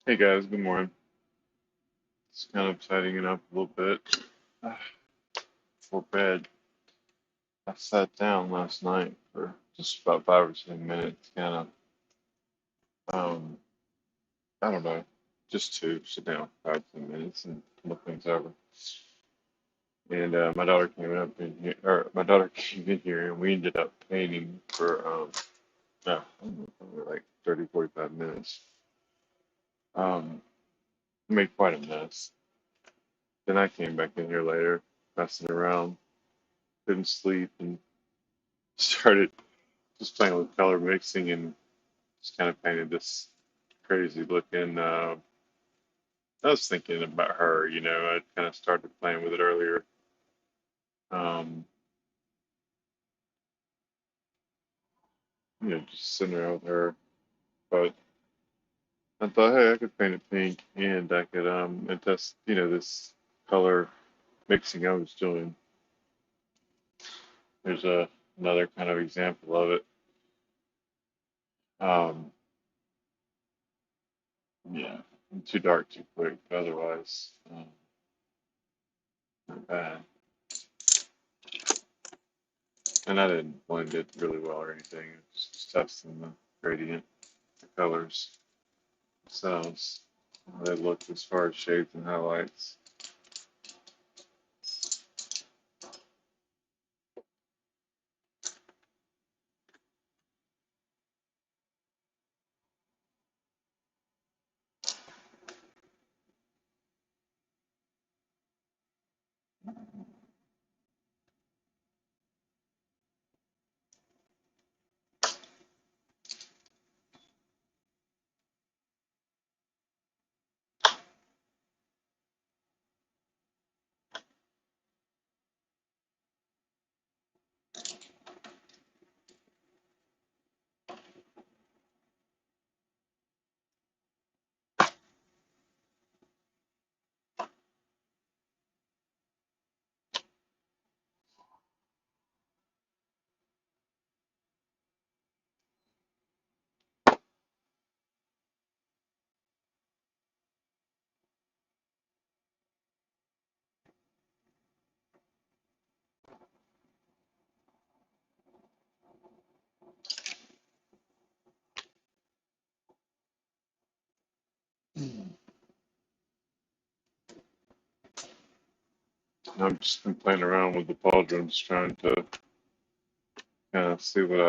Hey guys, good morning. Just kind of tidying it up a little bit for bed. I sat down last night for just about 5 or 10 minutes, um, I don't know, just to sit down 5 or 10 minutes and look things over. And my daughter came up in here, or my daughter came in here, and we ended up painting for I don't know, probably like 30, 45 minutes. Um, Made quite a mess. Then I came back in here later, messing around, couldn't sleep, and started just playing with color mixing and just kind of painted this crazy looking. I was thinking about her, I kind of started playing with it earlier. Um, just sitting around with her. But I thought, hey, I could paint it pink and I could and test, this color mixing I was doing. There's another kind of example of it. Um, yeah, too dark too quick, but otherwise, not bad. And I didn't blend it really well or anything. It's just testing the gradient, the colors themselves, how they look as far as shades and highlights. And I've just been playing around with the pauldrons, trying to kind of see what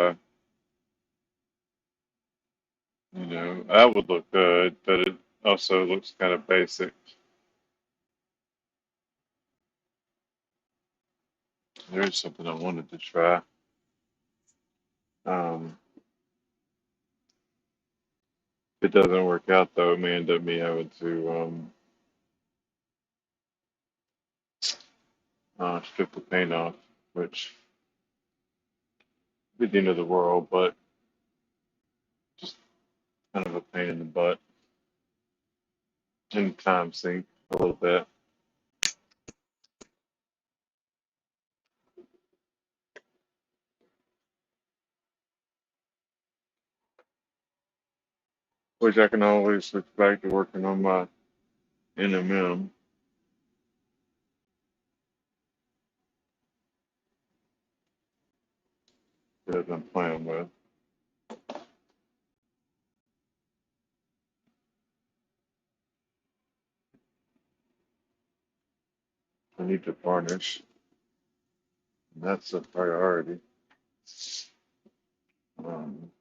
I would look good, but it also looks kind of basic. There's something I wanted to try. Um, if it doesn't work out though, it may end up me having to strip the paint off, which would be the end of the world, but just kind of a pain in the butt and time sink a little bit. Which I can always switch back to working on my NMM that I'm playing with. I need to varnish, and that's a priority. Um,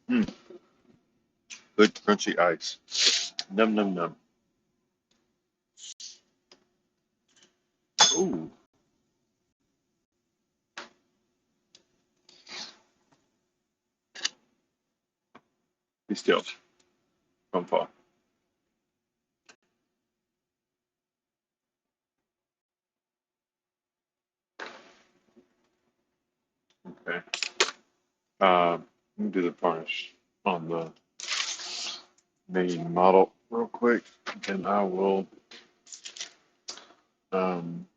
Mm, good crunchy ice. Num num num. Ooh, be still. Don't fall. Okay. Let me do the varnish on the main model real quick, and I will. Um,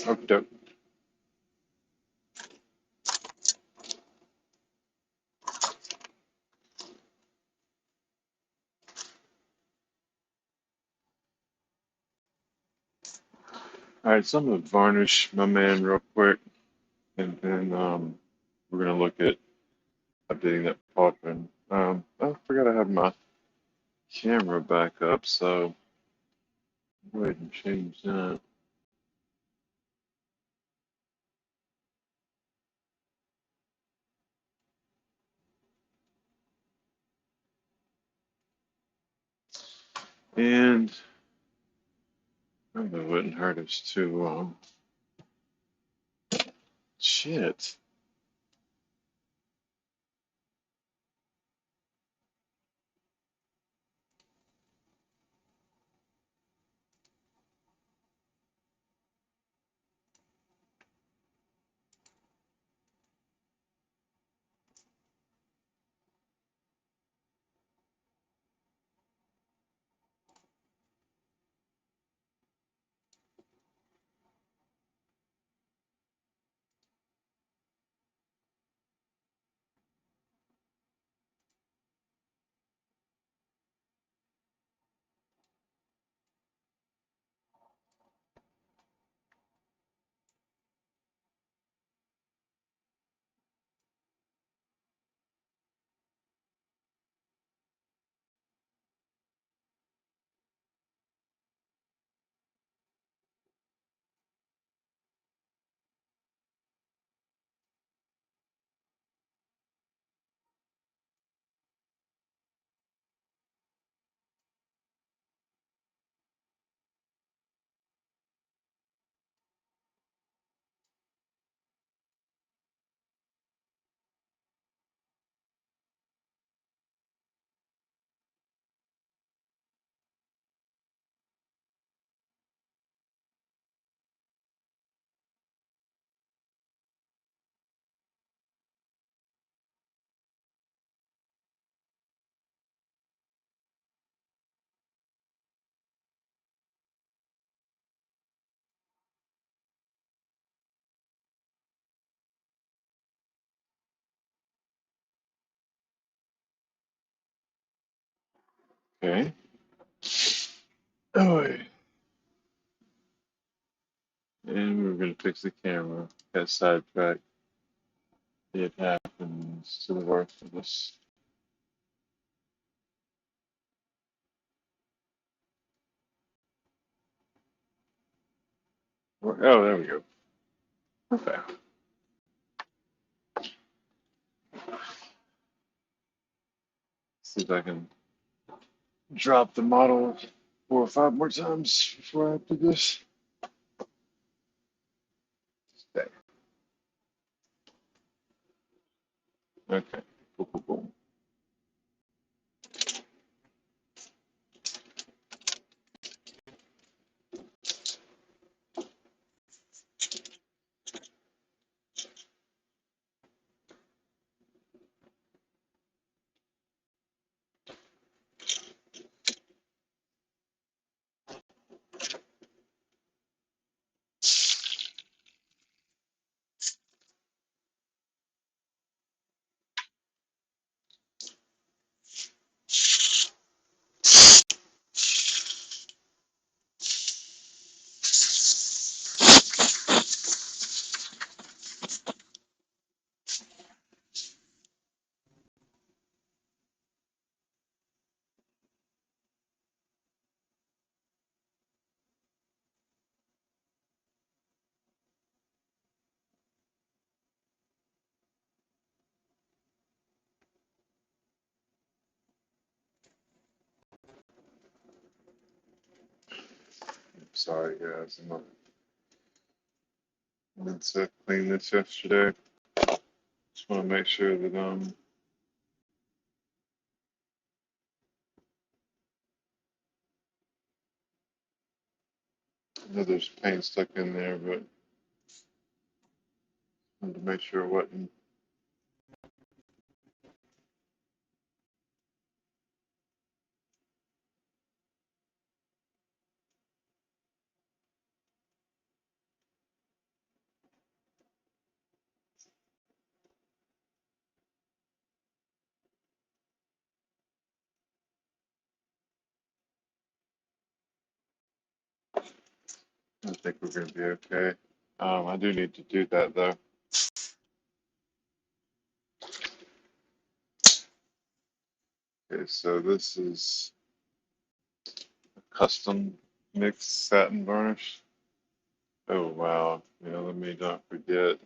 okay. All right, so I'm gonna varnish my man real quick, and then we're gonna look at updating that pauldron. I forgot I have my camera back up, so go ahead and change that. And probably wouldn't hurt us to shit. Okay. Oh, and we're gonna fix the camera. Got sidetracked. It happens to the worst of us. Oh, there we go. Okay. See if I can drop the model 4 or 5 more times before I do this. Okay. Okay. Cool, cool, cool. Sorry, guys. I meant to clean this yesterday. Just want to make sure that I know there's paint stuck in there, but I wanted to make sure it wasn't. I think we're gonna be okay. I do need to do that though. Okay, so this is a custom mixed satin varnish. Oh wow. Yeah, let me not forget.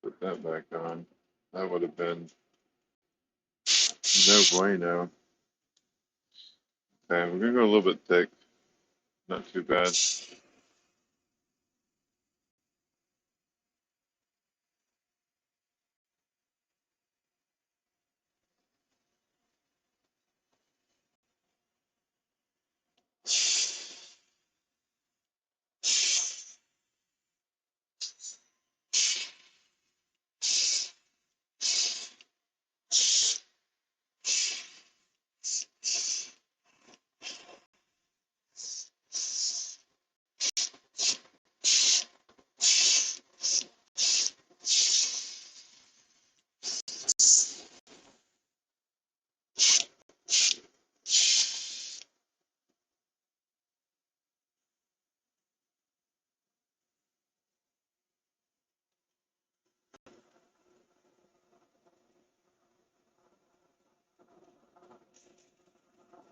Put that back on. That would have been no bueno. Okay, we're gonna go a little bit thick. Not too bad.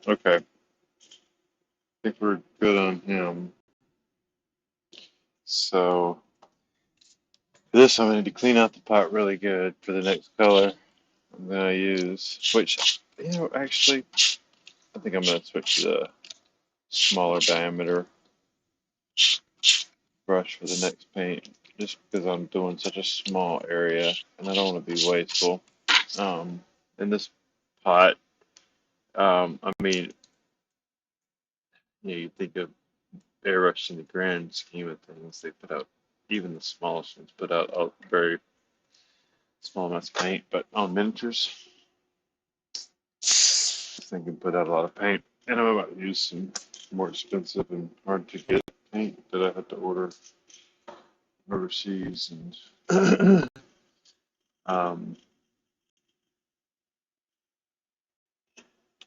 Okay, I think we're good on him. So for this, I'm going to clean out the pot really good for the next color I'm going to use, which, actually, I think I'm going to switch to the smaller diameter brush for the next paint, just because I'm doing such a small area and I don't want to be wasteful. In this pot, I mean, you think of airbrush in the grand scheme of things, they put out, even the smallest ones put out a very small amounts of paint, but on miniatures, I think can put out a lot of paint. And I'm about to use some more expensive and hard to get paint that I had to order overseas and um,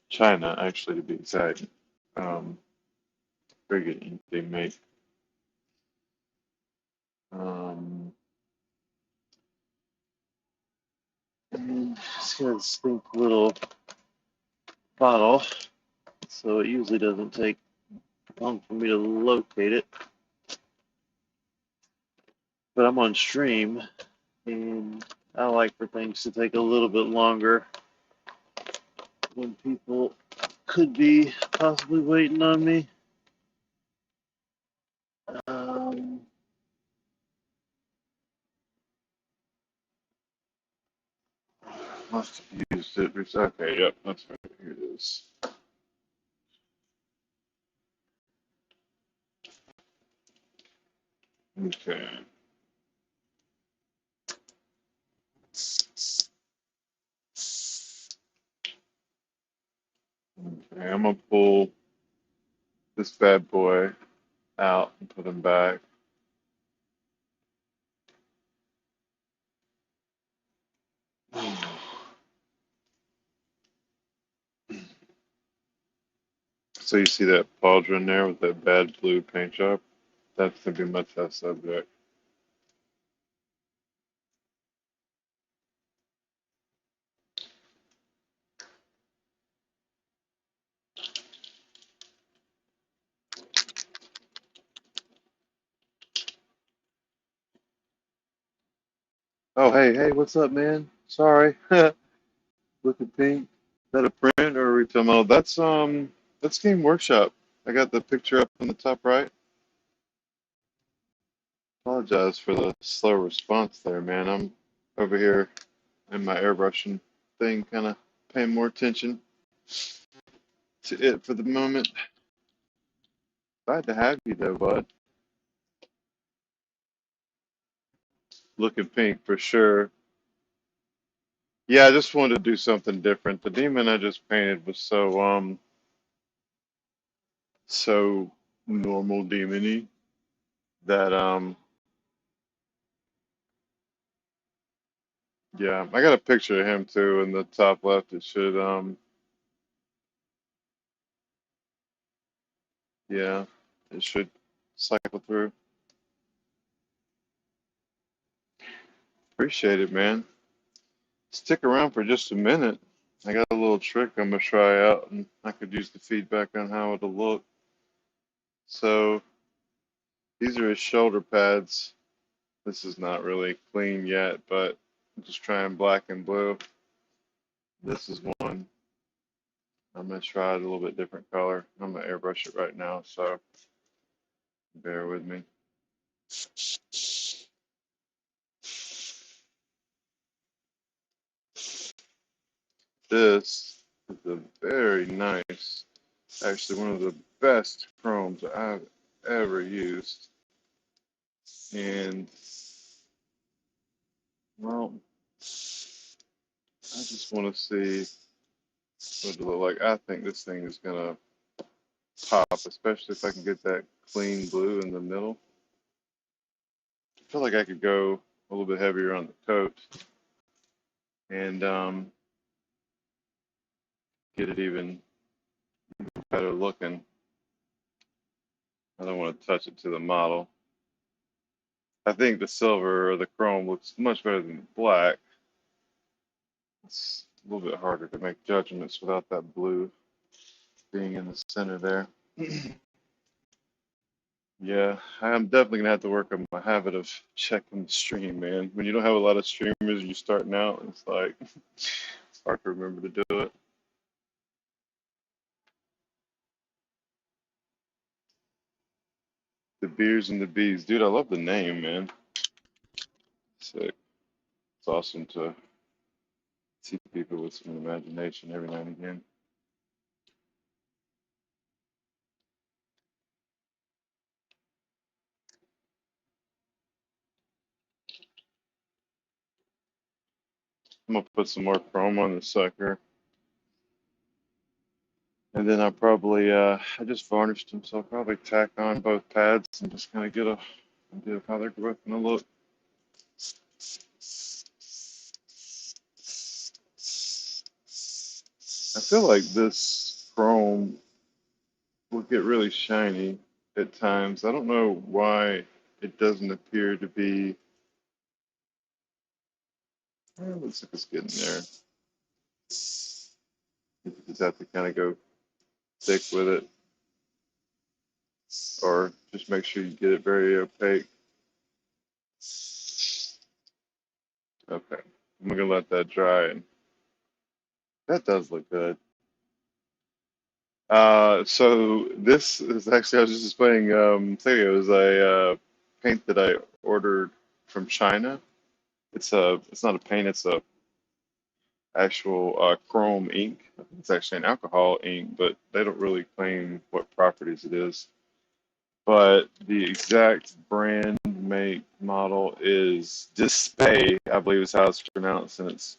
China, actually, to be exact. Um, Very good ink they make. Um, just got this think little bottle, so it usually doesn't take long for me to locate it. but I'm on stream, and I like for things to take a little bit longer when people could be possibly waiting on me. Um, Must have used it. Okay, yep, that's right. Here it is. Okay. Okay, I'm gonna pull this bad boy out and put him back. So you see that pauldron there with that bad blue paint job? That's gonna be my test subject. Oh, hey, what's up, man? Sorry. Look at pink. Is that a print or a retail model? That's Game Workshop. I got the picture up on the top right. Apologize for the slow response there, man. I'm over here in my airbrushing thing, kind of paying more attention to it for the moment. Glad to have you though, bud. Looking pink for sure. Yeah, I just wanted to do something different. The demon I just painted was so normal demony that yeah, I got a picture of him too in the top left. It should yeah, it should cycle through. Appreciate it, man. Stick around for just a minute. I got a little trick I'm gonna try out, and I could use the feedback on how it'll look. So these are his shoulder pads. This is not really clean yet, but I'm just trying black and blue. This is one. I'm gonna try it a little bit different color. I'm gonna airbrush it right now, so bear with me. This is a very nice, actually one of the best chromes I've ever used. And well, I just want to see what it look like. I think this thing is gonna pop, especially if I can get that clean blue in the middle. I feel like I could go a little bit heavier on the coat and get it even better looking. I don't want to touch it to the model. I think the silver or the chrome looks much better than the black. It's a little bit harder to make judgments without that blue being in the center there. Yeah, I'm definitely gonna have to work on my habit of checking the stream, man. When you don't have a lot of streamers, you're starting out, it's like it's hard to remember to do it. The beers and the bees, dude. I love the name, man. Sick. It's awesome to see people with some imagination every now and again. I'm gonna put some more chrome on the sucker, and then I just varnished them, so I'll probably tack on both pads and just kind of get a idea of how they're both gonna look. I feel like this chrome will get really shiny at times. I don't know why it doesn't appear to be. Well, looks like it's getting there. You just have to kind of go thick with it, or just make sure you get it very opaque. Okay. I'm gonna let that dry, and that does look good. So this is actually, I was just displaying, say it was a paint that I ordered from China. It's not a paint, it's a actual chrome ink. It's actually an alcohol ink, but they don't really claim what properties it is. But the exact brand, make, model is Display, I believe is how it's pronounced, and it's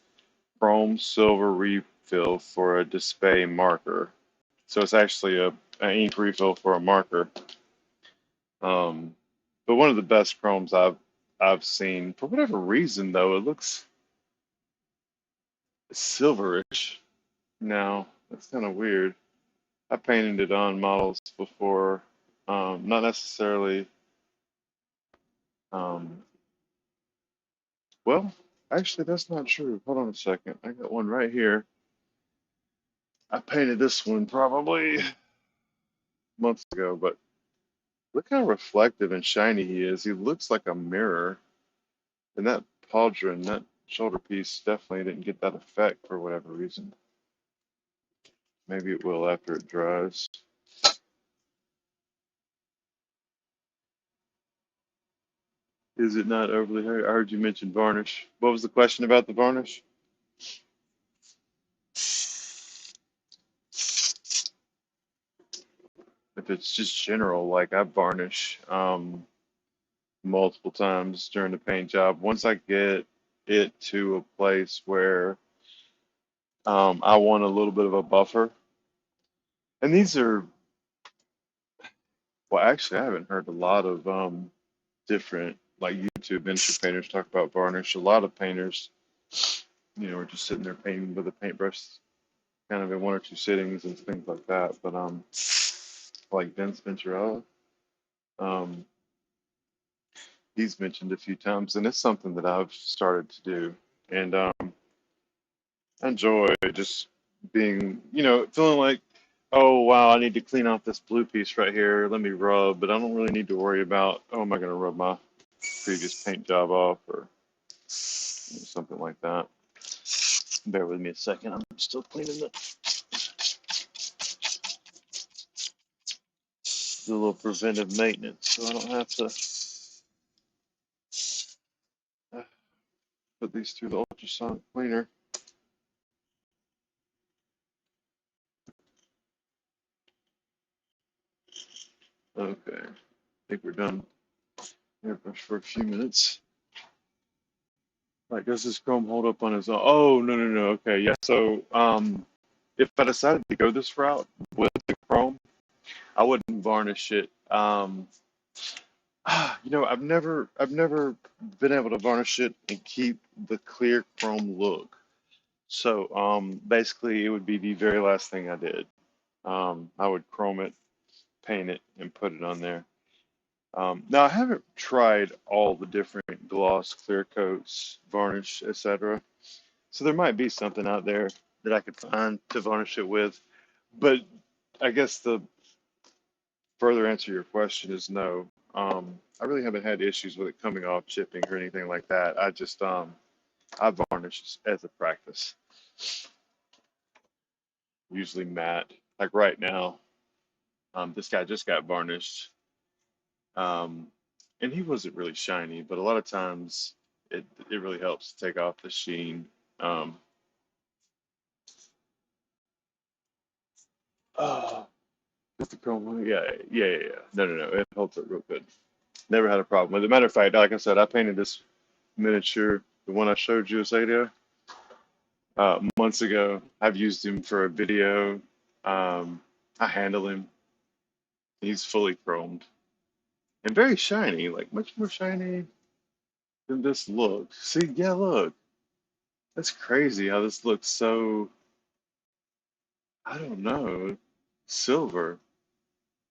chrome silver refill for a Display marker. So it's actually an ink refill for a marker. Um, but one of the best chromes I've seen. For whatever reason, though, it looks silverish now. That's kind of weird. I painted it on models before, not necessarily. Um, well, actually, that's not true. Hold on a second. I got one right here. I painted this one probably months ago, but look how reflective and shiny he is. He looks like a mirror. And that pauldron, that shoulder piece, definitely didn't get that effect for whatever reason. Maybe it will after it dries. Is it not overly hairy? I heard you mention varnish. What was the question about the varnish? If it's just general, like I varnish multiple times during the paint job. Once I get it to a place where I want a little bit of a buffer, and these are, well, actually, I haven't heard a lot of different like YouTube miniature painters talk about varnish. A lot of painters, are just sitting there painting with a paintbrush, kind of in one or two sittings and things like that. But like Vince Venturella, um, he's mentioned a few times, and it's something that I've started to do, and I enjoy just being, feeling like, oh wow, I need to clean off this blue piece right here. Let me rub, but I don't really need to worry about, oh, am I going to rub my previous paint job off or something like that. Bear with me a second. I'm still cleaning the little preventive maintenance, so I don't have to uh, put these through the ultrasonic cleaner. Okay, I think we're done airbrush for a few minutes. Like, does this chrome hold up on its own? Oh, no, no, no. Okay, yeah. So, if I decided to go this route with the chrome, I wouldn't varnish it. I've never been able to varnish it and keep the clear chrome look. So, basically, it would be the very last thing I did. I would chrome it, paint it, and put it on there. Now, I haven't tried all the different gloss, clear coats, varnish, etc. So there might be something out there that I could find to varnish it with. But I guess the further answer to your question is no. I really haven't had issues with it coming off, chipping, or anything like that. I varnish as a practice, usually matte. Like right now, this guy just got varnished, um, and he wasn't really shiny, but a lot of times it really helps to take off the sheen. Um, oh, just the chrome, yeah, yeah, yeah, yeah. No, no, no, it holds up real good. Never had a problem with it. Matter of fact, like I said, I painted this miniature, the one I showed you a second ago, months ago. I've used him for a video. I handle him. He's fully chromed and very shiny, like much more shiny than this looks. See, yeah, look, that's crazy how this looks so, I don't know, silver.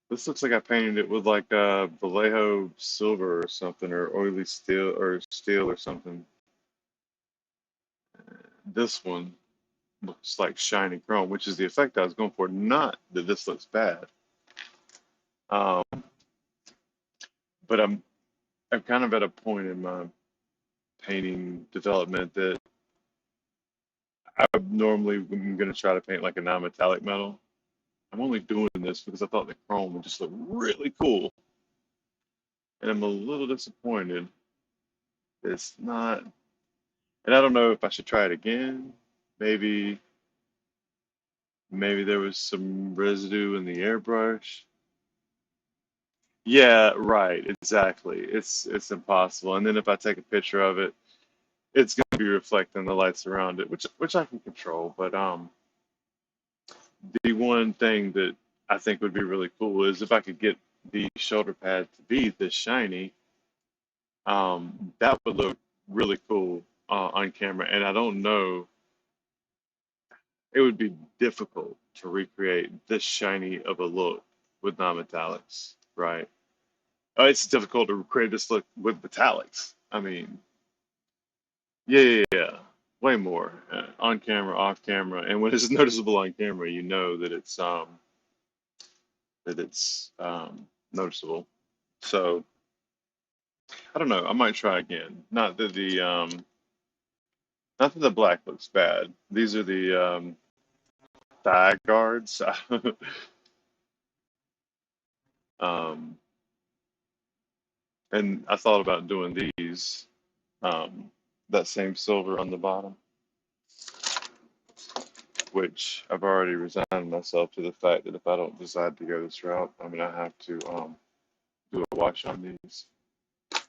This looks like I painted it with like Vallejo silver or something, or oily steel or something. This one looks like shiny chrome, which is the effect I was going for. Not that this looks bad, um, but I'm kind of at a point in my painting development that I normally am going to try to paint like a non-metallic metal. I'm only doing this because I thought the chrome would just look really cool, and I'm a little disappointed. It's not, and I don't know if I should try it again. Maybe, maybe there was some residue in the airbrush. Yeah, right, exactly. It's impossible. And then if I take a picture of it, it's going to be reflecting the lights around it, which I can control. But the one thing that I think would be really cool is if I could get the shoulder pad to be this shiny. That would look really cool on camera. And I don't know, it would be difficult to recreate this shiny of a look with non-metallics, right? It's difficult to create this look with metallics. I mean, yeah, yeah, yeah. Way more on camera, off camera, and when it's noticeable on camera, you know that it's noticeable. So I don't know. I might try again. Not that the black looks bad. These are the thigh guards. um, and I thought about doing these, um, that same silver on the bottom, which I've already resigned myself to the fact that if I don't decide to go this route, I'm gonna have to do a wash on these. Let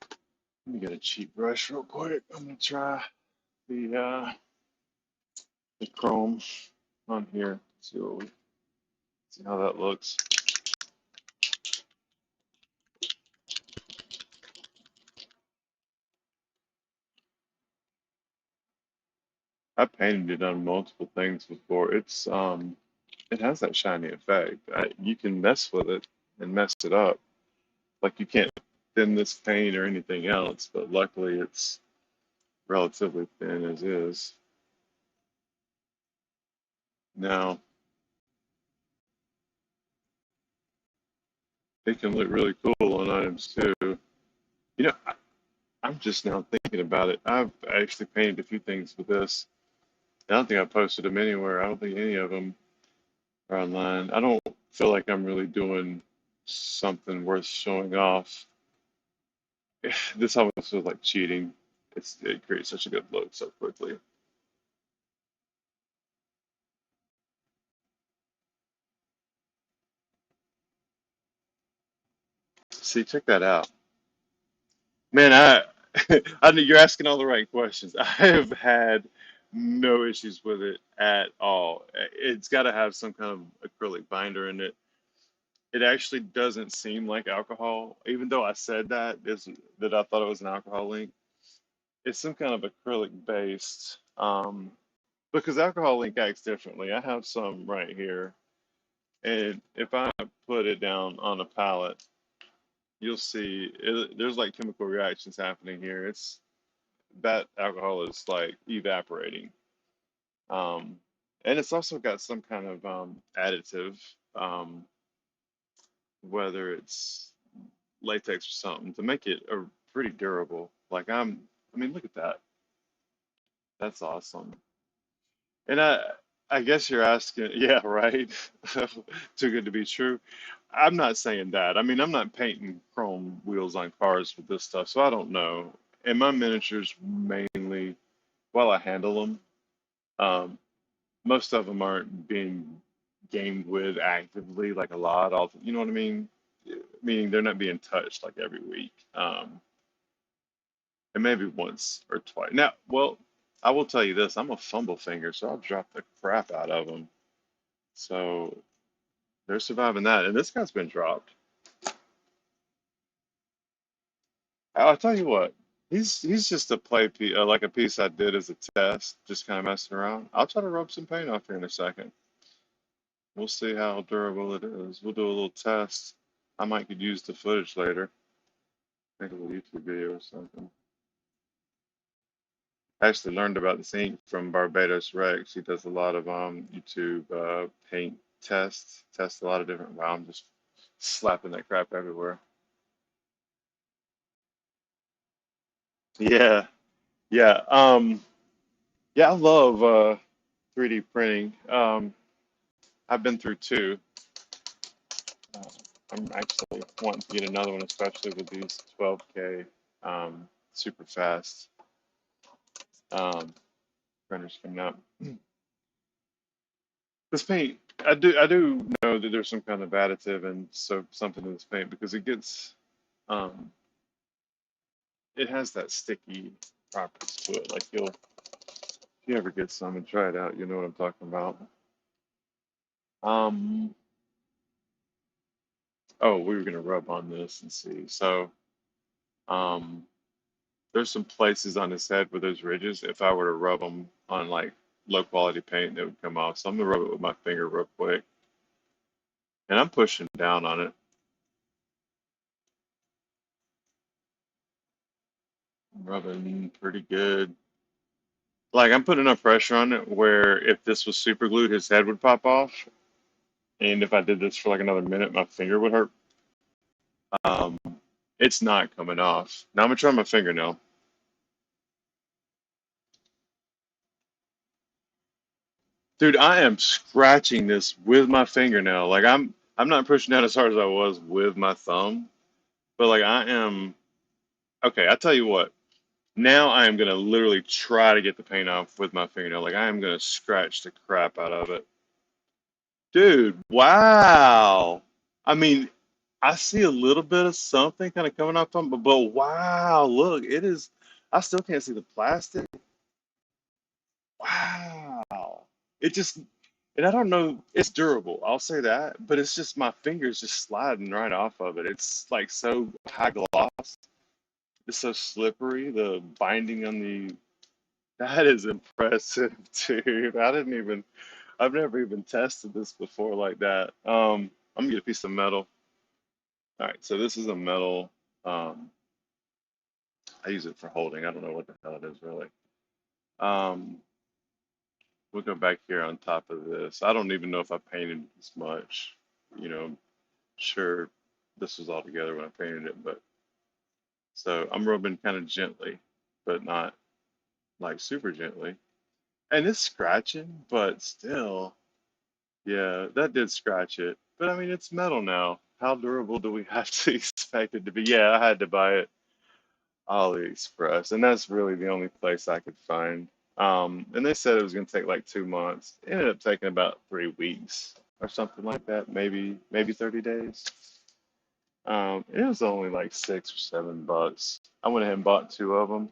me get a cheap brush real quick. I'm gonna try the uh, the chrome on here. See how that looks. I painted it on multiple things before. It has that shiny effect. You can mess with it and mess it up. Like you can't thin this paint or anything else, but luckily it's relatively thin as is. Now, it can look really cool on items too. You know, I'm just now thinking about it. I've actually painted a few things with this. I don't think I posted them anywhere. I don't think any of them are online. I don't feel like I'm really doing something worth showing off. This almost feels like cheating. It creates such a good look so quickly. See, check that out. Man, I know you're asking all the right questions. I have had no issues with it at all. It's got to have some kind of acrylic binder in it. It actually doesn't seem like alcohol, even though I said that I thought it was an alcohol ink. It's some kind of acrylic based, because alcohol ink acts differently. I have some right here, and if I put it down on a palette, you'll see there's like chemical reactions happening here. It's that alcohol is like evaporating. Um, and it's also got some kind of additive, um, whether it's latex or something, to make it a pretty durable. I mean, look at that. That's awesome. And I guess you're asking, yeah, right? Too good to be true. I'm not saying that. I mean, I'm not painting chrome wheels on cars with this stuff, so I don't know. And my miniatures mainly, while I handle them, um, most of them aren't being gamed with actively like a lot. You know what I mean? Meaning they're not being touched like every week, and maybe once or twice. Now, well, I will tell you this: I'm a fumble finger, so I'll drop the crap out of them. So they're surviving that, and this guy's been dropped. I'll tell you what. He's just a like a piece I did as a test, just kind of messing around. I'll try to rub some paint off here in a second. We'll see how durable it is. We'll do a little test. I might could use the footage later, make a little YouTube video or something. I actually learned about this ink from Barbados Rex. He does a lot of YouTube paint tests a lot of different. Wow, I'm just slapping that crap everywhere. Yeah, Yeah. Yeah, I love 3D printing. I've been through two. Uh, I'm actually wanting to get another one, especially with these 12K super fast um, printers coming out. This paint, I do know that there's some kind of additive and so something in this paint because um, it has that sticky properties to it. Like if you ever get some and try it out, you know what I'm talking about. Um, oh, we were gonna rub on this and see. So, um, there's some places on his head where there's ridges. If I were to rub them on like low quality paint, they would come off. So I'm gonna rub it with my finger real quick, and I'm pushing down on it, rubbing pretty good. Like I'm putting enough pressure on it where if this was super glued, his head would pop off, and if I did this for like another minute, my finger would hurt. Um, it's not coming off. Now I'm gonna try my fingernail. Dude, I am scratching this with my fingernail. Like I'm not pushing down as hard as I was with my thumb, but like I am okay, I tell you what. Now I am gonna literally try to get the paint off with my fingernail. Like I am gonna scratch the crap out of it. Dude, wow. I mean, I see a little bit of something kind of coming off on, but wow, look, it is I still can't see the plastic. Wow. It just, and I don't know, it's durable, I'll say that, but it's just my fingers just sliding right off of it. It's like so high gloss, it's so slippery, the binding on the, that is impressive, dude. I've never even tested this before like that. I'm gonna get a piece of metal. All right, so this is a metal, um, I use it for holding. I don't know what the hell it is really. Um, we'll go back here on top of this. I don't even know if I painted this much. You know, sure, this was all together when I painted it, but so I'm rubbing kind of gently, but not like super gently. And it's scratching, but still, yeah, that did scratch it. But I mean, it's metal now. How durable do we have to expect it to be? Yeah, I had to buy it AliExpress, and that's really the only place I could find. And they said it was going to take like 2 months. It ended up taking about 3 weeks or something like that, maybe 30 days. It was only like $6 or $7. I went ahead and bought two of them,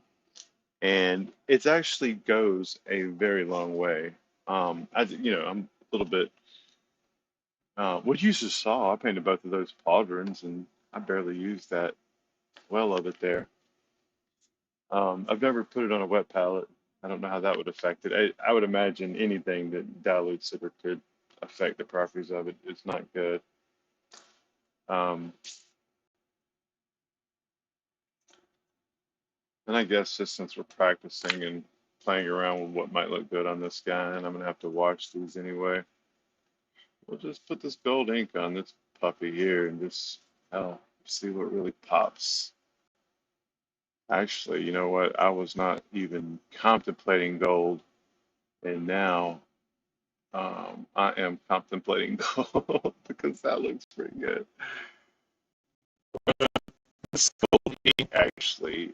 and it actually goes a very long way. I'm a little bit. What you just saw, I painted both of those pauldrons, and I barely used that well of it there. I've never put it on a wet palette. I don't know how that would affect it. I would imagine anything that dilutes it or could affect the properties of it is not good. Um, and I guess just since we're practicing and playing around with what might look good on this guy, and I'm gonna have to watch these anyway, we'll just put this gold ink on this puppy here and just see what really pops. Actually, you know what? I was not even contemplating gold, and now I am contemplating gold because that looks pretty good. This gold ink actually,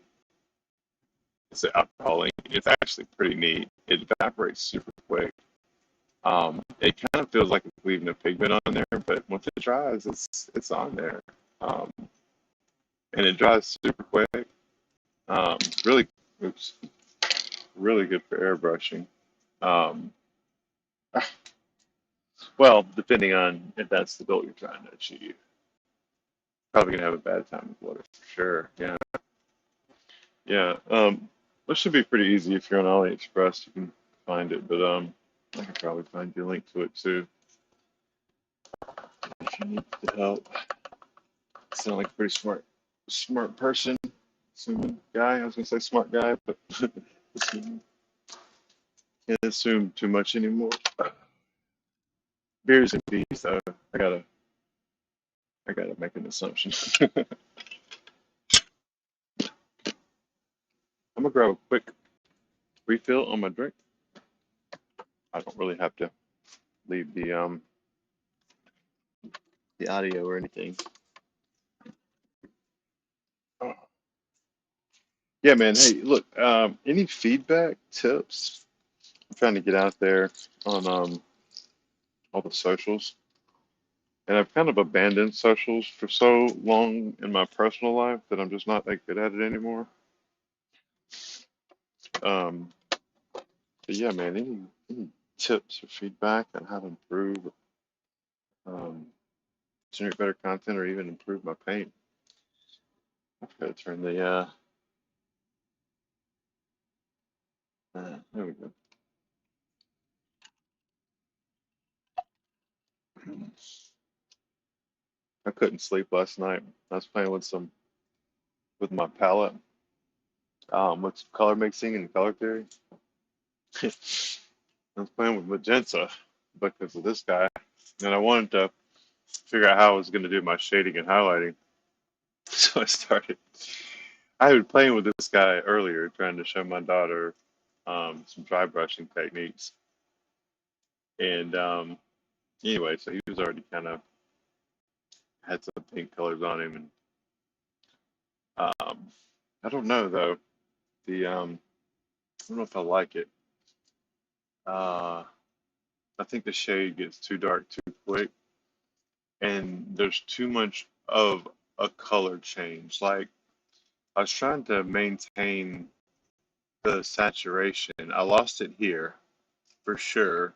it's an alcohol ink. It's actually pretty neat. It evaporates super quick. It kind of feels like it's leaving a pigment on there, but once it dries, it's on there, um, and it dries super quick. Really, oops, really good for airbrushing. Um, well, depending on if that's the goal you're trying to achieve, probably gonna have a bad time with water for sure. Yeah. Yeah, this should be pretty easy if you're on AliExpress. You can find it, but I can probably find you a link to it too if you need the help. Sound like a pretty smart person, assuming guy. I was gonna say smart guy, but can't assume too much anymore. Beers and bees, though. I gotta make an assumption. I'm gonna grab a quick refill on my drink. I don't really have to leave the audio or anything. Oh. Yeah, man. Hey, look. Any feedback, tips? I'm trying to get out there on all the socials, and I've kind of abandoned socials for so long in my personal life that I'm just not that good at it anymore. Um, but yeah, man. Any tips or feedback on how to improve, um, generate better content, or even improve my paint? I've got to turn the there we go. I couldn't sleep last night. I was playing with my palette, with color mixing and color theory. I was playing with magenta because of this guy, and I wanted to figure out how I was going to do my shading and highlighting. So I started. I had been playing with this guy earlier, trying to show my daughter some dry brushing techniques, and anyway, so he was already kind of had some pink colors on him, and um, I don't know though. The I don't know if I like it. Uh, I think the shade gets too dark too quick, and there's too much of a color change. Like I was trying to maintain the saturation. I lost it here for sure,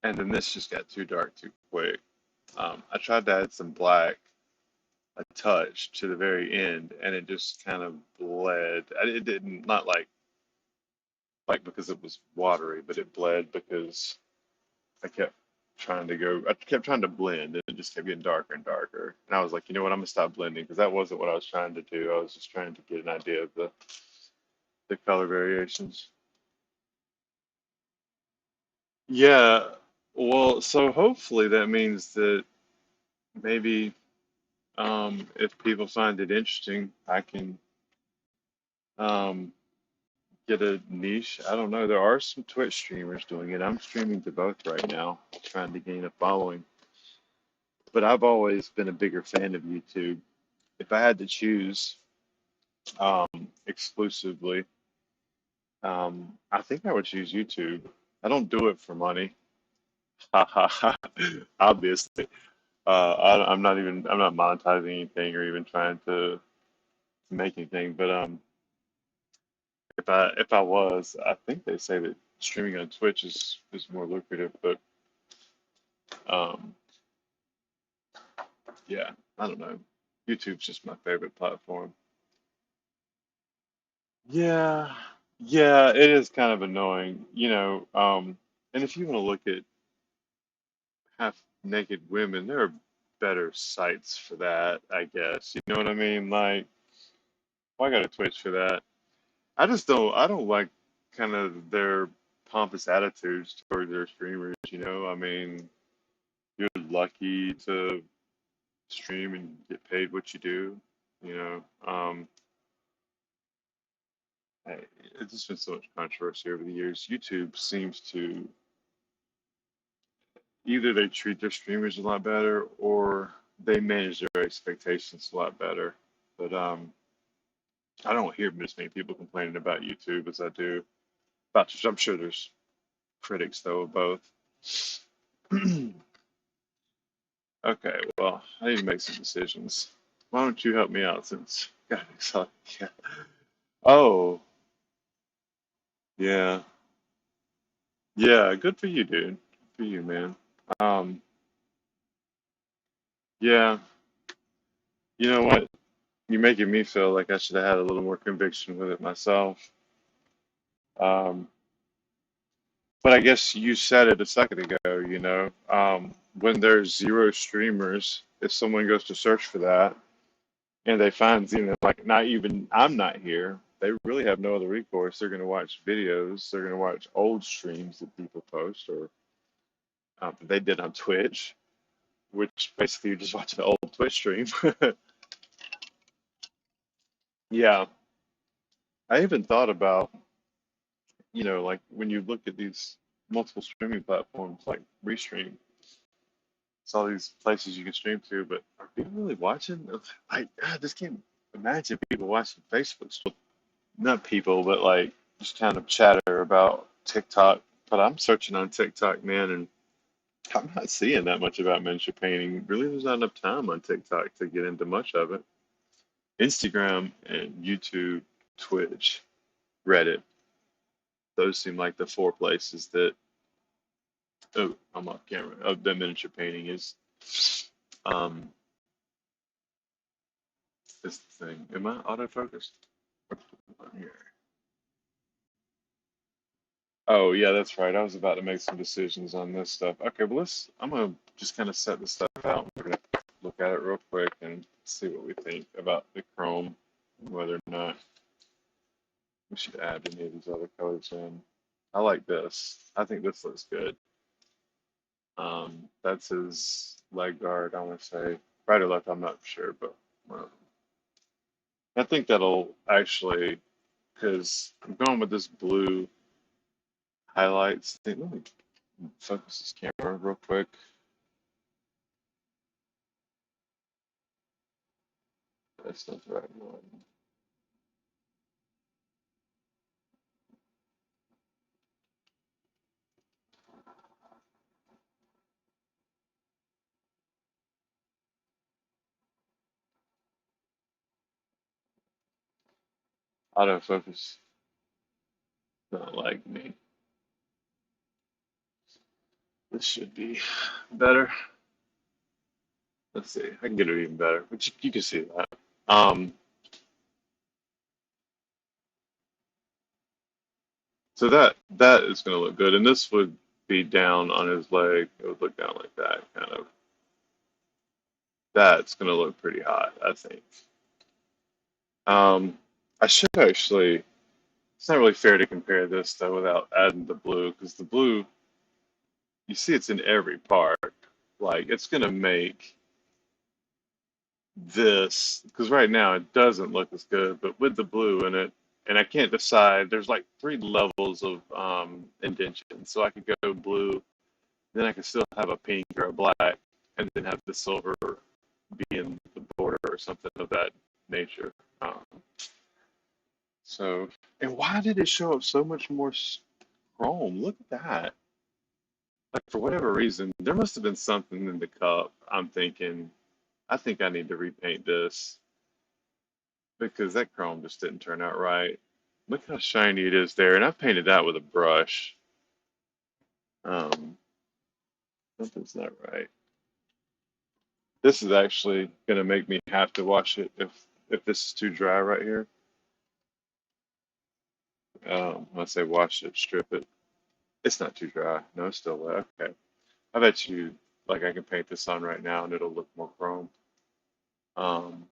and then this just got too dark too quick. I tried to add some black, a touch to the very end, and it just kind of bled. It didn't not like because it was watery, but it bled because I kept I kept trying to blend, and it just kept getting darker and darker. And I was like, you know what, I'm gonna stop blending because that wasn't what I was trying to do. I was just trying to get an idea of the color variations. Yeah, well, so hopefully that means that maybe if people find it interesting, I can um, get a niche. I don't know. There are some Twitch streamers doing it. I'm streaming to both right now, trying to gain a following. But I've always been a bigger fan of YouTube. If I had to choose exclusively, I think I would choose YouTube. I don't do it for money. Ha ha ha. Obviously, I'm not monetizing anything or even trying to make anything. But if I was, I think they say that streaming on Twitch is more lucrative. But um, yeah, I don't know. YouTube's just my favorite platform. Yeah, yeah, it is kind of annoying, and if you want to look at half naked women, there are better sites for that, I guess. You know what I mean? Like, well, I got a Twitch for that. I don't like kind of their pompous attitudes toward their streamers, you know? I mean, you're lucky to stream and get paid what you do, you know? It's just been so much controversy over the years. YouTube seems to either they treat their streamers a lot better or they manage their expectations a lot better. But I don't hear as many people complaining about YouTube as I do about. I'm sure there's critics though of both. Okay, well, I need to make some decisions. Why don't you help me out since God, excited. Yeah. Oh, yeah, yeah. Good for you, dude. Good for you, man. Um, yeah. You know what? You're making me feel like I should have had a little more conviction with it myself. Um, but I guess you said it a second ago, when there's zero streamers, if someone goes to search for that and they find, like not even I'm not here, they really have no other recourse. They're going to watch videos, they're going to watch old streams that people post or that they did on Twitch, which basically you just watch an old Twitch stream. Yeah, I even thought about. like when you look at these multiple streaming platforms like Restream, it's all these places you can stream to, but are people really watching? I just can't imagine people watching Facebook. Not people, but like just kind of chatter about TikTok. But I'm searching on TikTok, man, and I'm not seeing that much about miniature painting. Really, there's not enough time on TikTok to get into much of it. Instagram and YouTube, Twitch, Reddit, those seem like the four places that, oh, I'm off camera, of the miniature painting um, is the thing. Am I autofocused? Here. Oh, yeah, that's right. I was about to make some decisions on this stuff. Okay, well, I'm going to just kind of set this stuff out. We're going to look at it real quick and see what we think about the chrome, whether or not we should add any of these other colors in. I like this. I think this looks good. That's his leg guard, I want to say. Right or left, I'm not sure, but um, I think that'll actually, because I'm going with this blue highlights thing. Let me focus this camera real quick. That's not the right one. Autofocus, not like me. This should be better. Let's see. I can get it even better, but you can see that. Um, so that is going to look good, and this would be down on his leg. It would look down like that, kind of. That's going to look pretty hot, I think. I should actually. It's not really fair to compare this though without adding the blue, because the blue, you see, it's in every part. Like it's going to make this, because right now it doesn't look as good, but with the blue in it, and I can't decide. There's like three levels of indentation, so I could go blue, then I could still have a pink or a black, and then have the silver be in the border or something of that nature. Um, so, and why did it show up so much more chrome? Look at that. Like for whatever reason, there must have been something in the cup. I'm thinking, I think I need to repaint this because that chrome just didn't turn out right. Look how shiny it is there, and I painted that with a brush. Um, Something's not right. This is actually gonna make me have to wash it if this is too dry right here. When I say wash it, strip it. It's not too dry. No, it's still wet. Okay. I bet you, like, I can paint this on right now and it'll look more chrome. Um,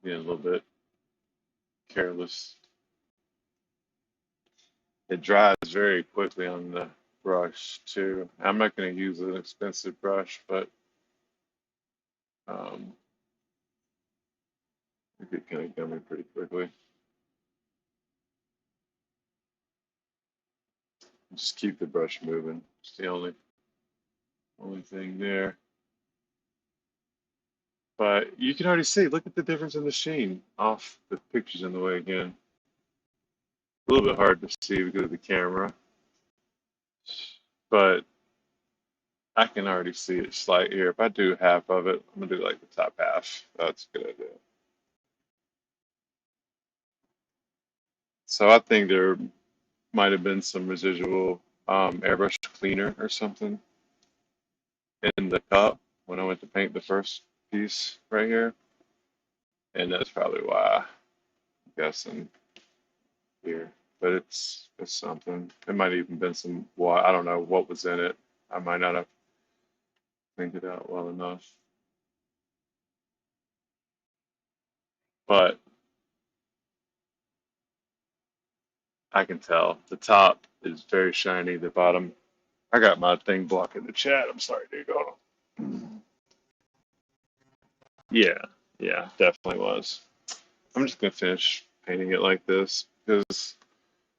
Being a little bit careless. It dries very quickly on the brush too. I'm not going to use an expensive brush, but um, it get kind of gummy pretty quickly. Just keep the brush moving. It's the only thing there. But you can already see. Look at the difference in the sheen off the pictures in the way again. A little bit hard to see because of the camera, but I can already see it slight here. If I do half of it, I'm gonna do like the top half. That's a good idea. So I think there might have been some residual airbrush cleaner or something in the cup when I went to paint the first piece right here, and that's probably why I'm guessing here. But it's something. It might even been some water. I don't know what was in it. I might not have cleaned it out well enough, but I can tell the top is very shiny. The bottom, I got my thing blocking the chat. I'm sorry, dude. Hold on. Yeah, yeah, definitely was. I'm just gonna finish painting it like this because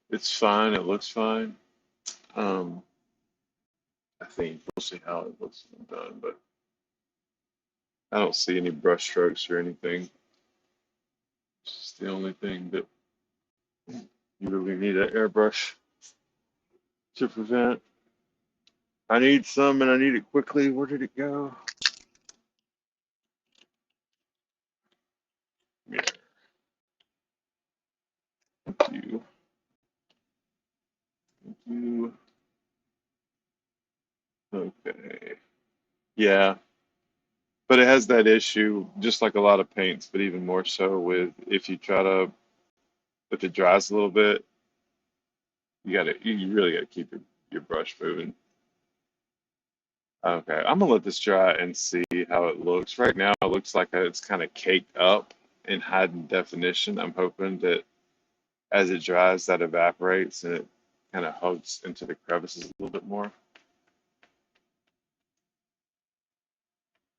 it's fine. It looks fine. Um, I think we'll see how it looks when done, but I don't see any brush strokes or anything. It's just the only thing that you really need an airbrush to prevent. I need some and I need it quickly. Where did it go? Yeah, you, you. Okay. Yeah, but it has that issue, just like a lot of paints, but even more so with if you try to, if it dries a little bit, you really gotta keep your brush moving. Okay, I'm gonna let this dry and see how it looks. Right now, it looks like it's kind of caked up in high definition. I'm hoping that as it dries, that evaporates and it kind of hugs into the crevices a little bit more.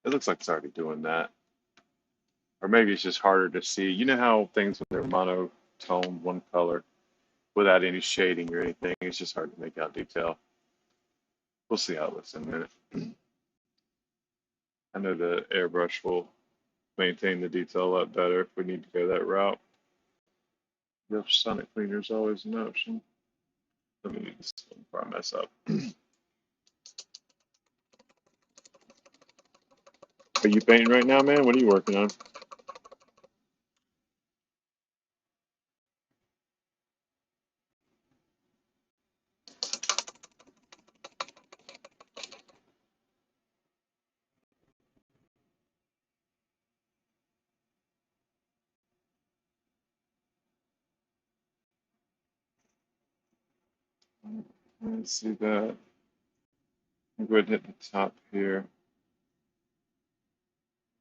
It looks like it's already doing that. Or maybe it's just harder to see. You know how things when they're monotone, one color, without any shading or anything, it's just hard to make out detail. We'll see how it looks in a minute. I know the airbrush will maintain the detail a lot better if we need to go that route. The sonic cleaner is always an option. Let me do this one before I mess up. Are you painting right now, man? What are you working on? Let's see that. I'll go ahead and hit the top here.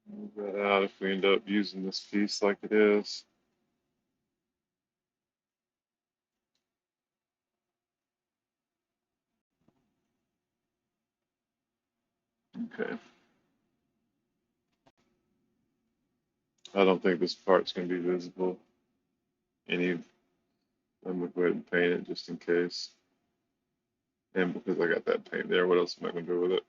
Move that out if we end up using this piece like it is. Okay. I don't think this part's going to be visible. Any, I'm going to go ahead and paint it just in case. And because I got that paint there, what else am I going to do with it?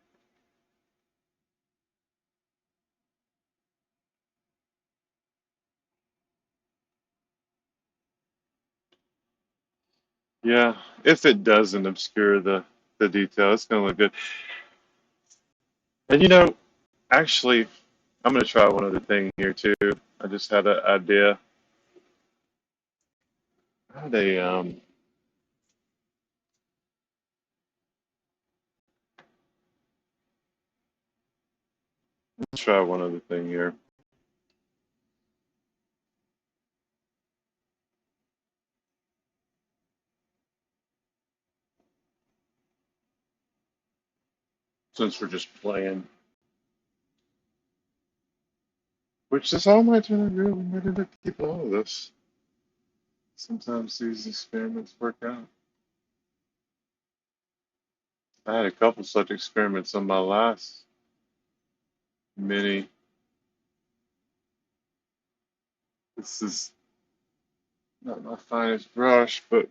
Yeah, if it doesn't obscure the detail, it's going to look good. And actually, I'm going to try one other thing here too. I just had an idea. I had let's try one other thing here. Since we're just playing, which this all might turn out good. We might end up keeping all of this. Sometimes these experiments work out. I had a couple such experiments on my last mini. This is not my finest brush, but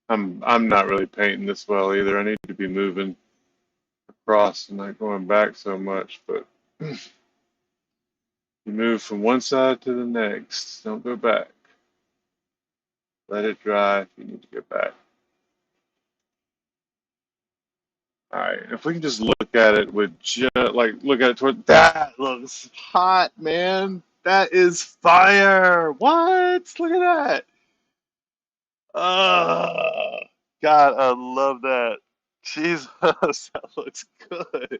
I'm not really painting this well either. I need to be moving across and not going back so much, but you move from one side to the next. Don't go back. Let it dry if you need to go back. All right, if we can just look at it with look at it toward that looks hot, man. That is fire. What? Look at that. Oh, God, I love that. Jesus, that looks good.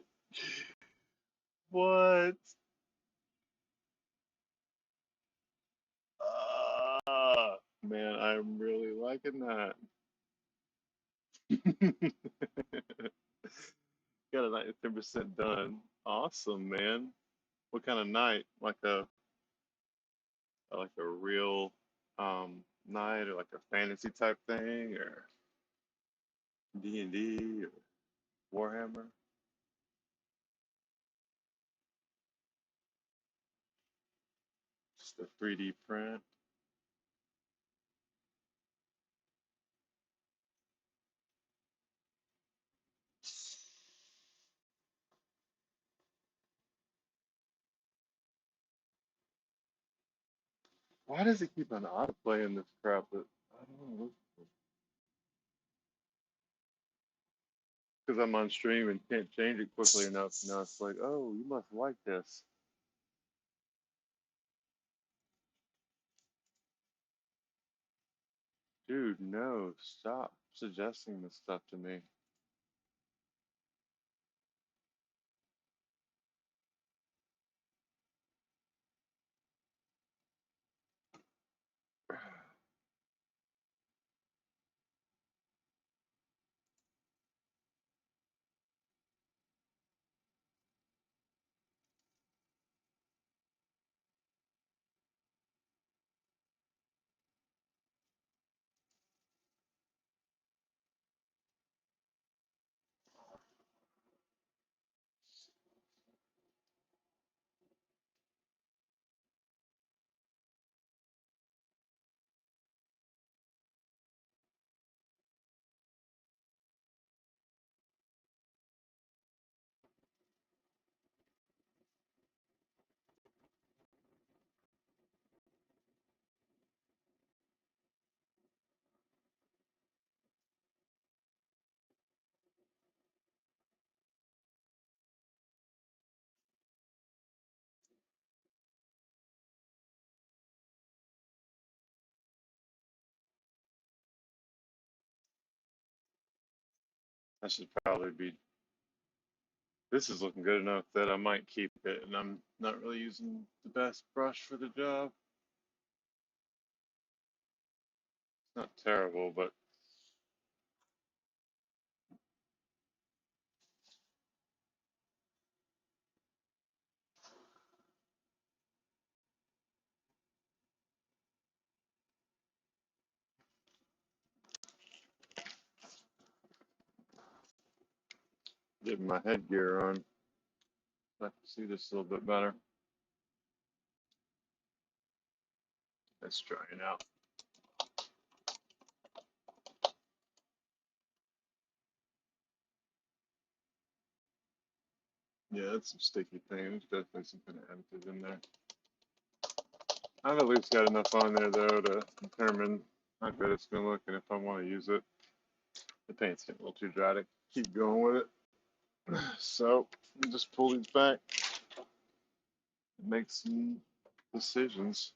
What? Man, I'm really liking that. Got a 93% done. Awesome, man. What kind of night? Like a real night or like a fantasy type thing or D&D or Warhammer? Just a 3D print. Why does it keep on autoplay in this crap? That I don't know. Because I'm on stream and can't change it quickly enough. Now it's like, oh, you must like this. Dude, no, stop suggesting this stuff to me. I should probably be. This is looking good enough that I might keep it, and I'm not really using the best brush for the job. It's not terrible, but getting my headgear on, I can see this a little bit better. Let's try it out. Yeah, that's some sticky things. Definitely some kind of additive in there. I've at least got enough on there though to determine how good it's gonna look and if I want to use it. The paint's getting a little too dry to keep going with it. So we just pull these back and make some decisions.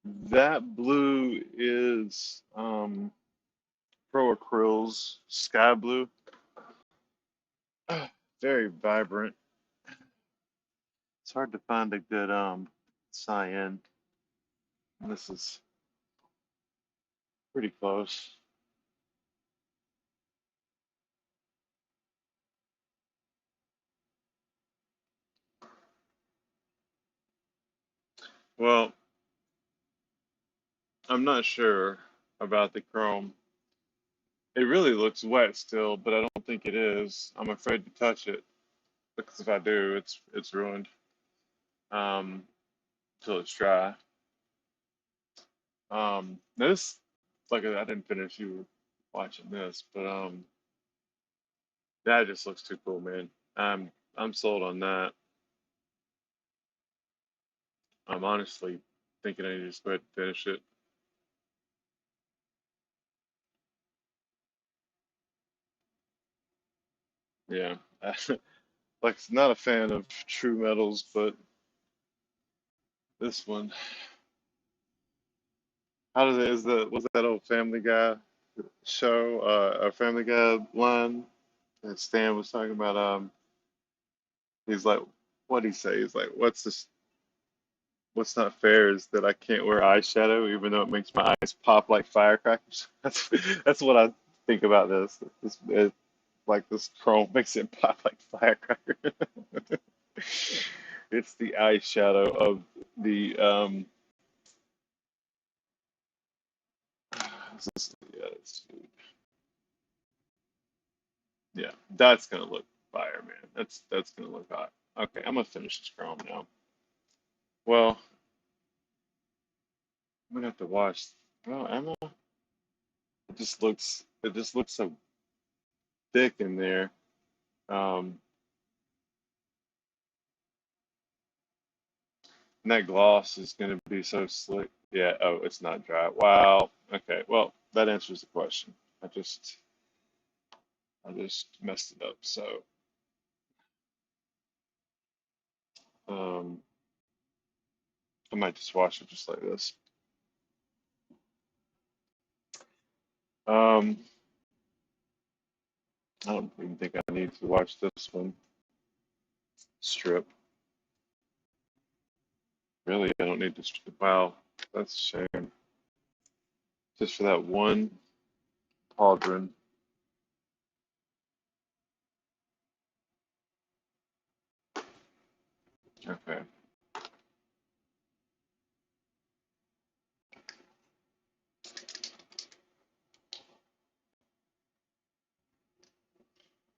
That blue is Pro Acryls Sky Blue. Very vibrant. It's hard to find a good cyan. This is pretty close. Well, I'm not sure about the chrome. It really looks wet still, but I don't think it is. I'm afraid to touch it because if I do, it's ruined till it's dry. This, like I didn't finish you were watching this, but that just looks too cool, man. I'm sold on that. I'm honestly thinking I need to just go ahead and finish it. Yeah, like not a fan of true metals, but this one. How does it is the was that old Family Guy show, a Family Guy line that Stan was talking about? He's like, what would he say? He's like, what's not fair is that I can't wear eyeshadow even though it makes my eyes pop like firecrackers. That's what I think about this. Like this chrome makes it pop like firecracker. It's the eyeshadow of the yeah, yeah, that's gonna look fire, man. That's gonna look hot. Okay, I'm gonna finish this chrome now. Well, I'm gonna have to wash. Well, Emma, it just looks so thick in there. Um, And that gloss is going to be so slick. Yeah, oh, it's not dry. Wow. Okay, well, that answers the question. I just I just messed it up. So, um, I might just wash it just like this. Um, I don't even think I need to watch this one strip. Really, I don't need to strip. Wow, that's a shame. Just for that one pauldron. Okay.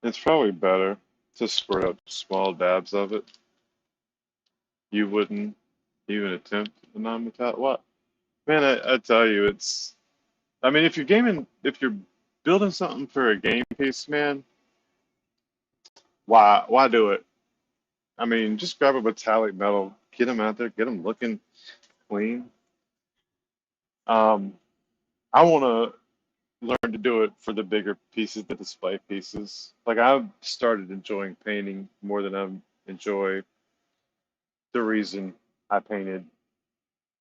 It's probably better to squirt up small dabs of it. You wouldn't even attempt a non-metallic. What? Man, I tell you, it's. I mean, if you're gaming, if you're building something for a game piece, man, why do it? I mean, just grab a metallic metal, get them out there, get them looking clean. Um, I want to learn to do it for the bigger pieces, the display pieces. Like I've started enjoying painting more than I enjoy the reason I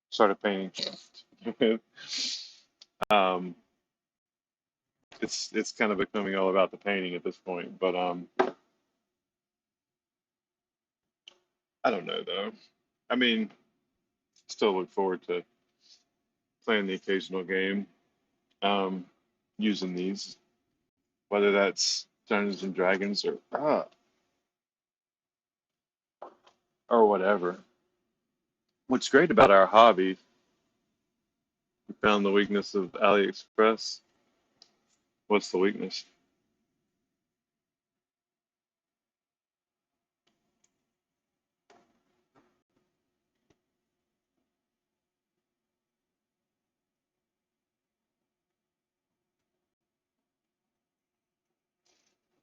started painting. um, it's kind of becoming all about the painting at this point. But I don't know though. I mean, still look forward to playing the occasional game, um, using these, whether that's Dungeons and Dragons or whatever. What's great about our hobby, we found the weakness of AliExpress. What's the weakness?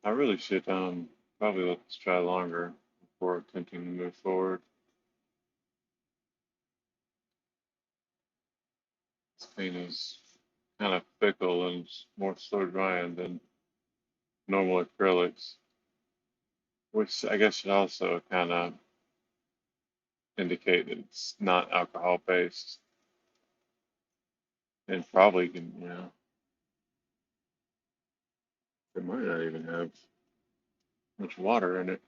I really should probably let this try longer before attempting to move forward. This paint is kind of fickle and it's more slow drying than normal acrylics, which I guess should also kind of indicate that it's not alcohol based and probably can, it might not even have much water in it.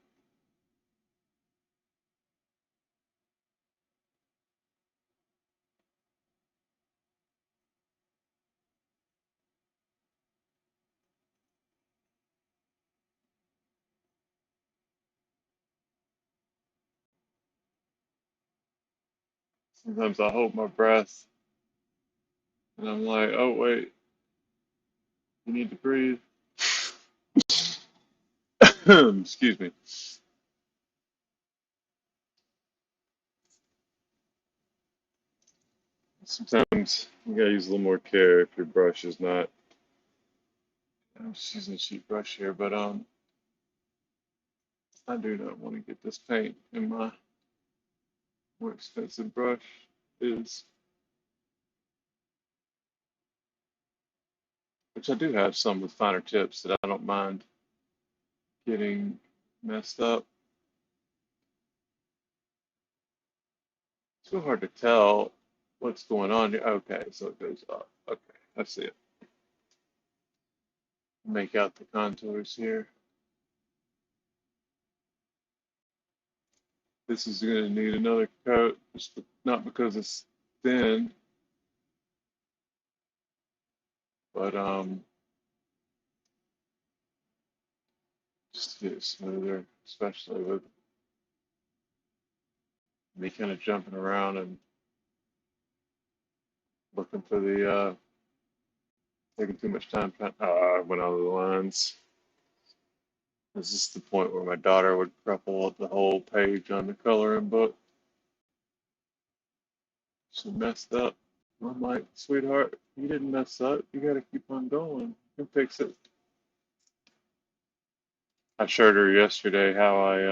Sometimes I hold my breath and I'm like, oh, wait, you need to breathe. Excuse me. Sometimes you gotta use a little more care if your brush is not. I'm just using a cheap brush here, but I do not want to get this paint in my more expensive brush. Is which I do have some with finer tips that I don't mind getting messed up. It's so hard to tell what's going on here. Okay, so it goes up. Okay, I see it. Make out the contours here. This is going to need another coat, just not because it's thin, but just to get it smoother, especially with me kind of jumping around and looking for taking too much time trying. I went out of the lines. This is the point where my daughter would crumple up the whole page on the coloring book. She messed up. I'm like, sweetheart, you didn't mess up. You got to keep on going. You can fix it. I showed her yesterday how I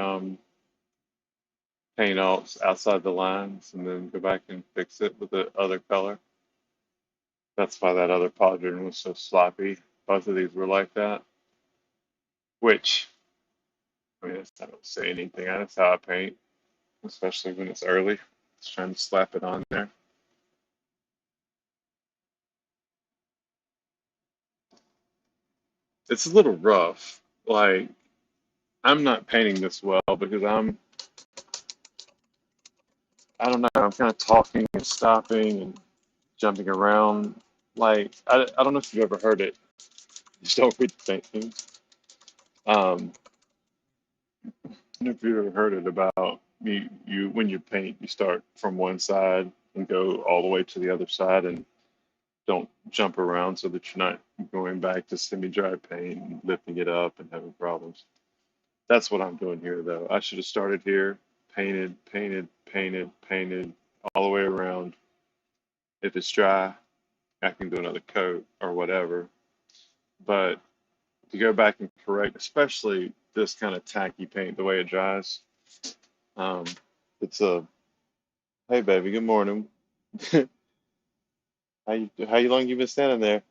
paint outside the lines and then go back and fix it with the other color. That's why that other pauldron was so sloppy. Both of these were like that. Which, I mean, I don't say anything. That's how I paint, especially when it's early. Just trying to slap it on there. It's a little rough. Like, I'm not painting this well because I don't know, I'm kind of talking and stopping and jumping around. Like, I don't know if you've ever heard it. You don't read the painting. I don't know if you've ever heard it about you when you paint, you start from one side and go all the way to the other side and don't jump around so that you're not going back to semi-dry paint and lifting it up and having problems. That's what I'm doing here, though. I should have started here, painted, painted, painted, painted all the way around. If it's dry, I can do another coat or whatever. But to go back and correct, especially this kind of tacky paint, the way it dries, um, it's a hey baby, good morning. How long you been standing there?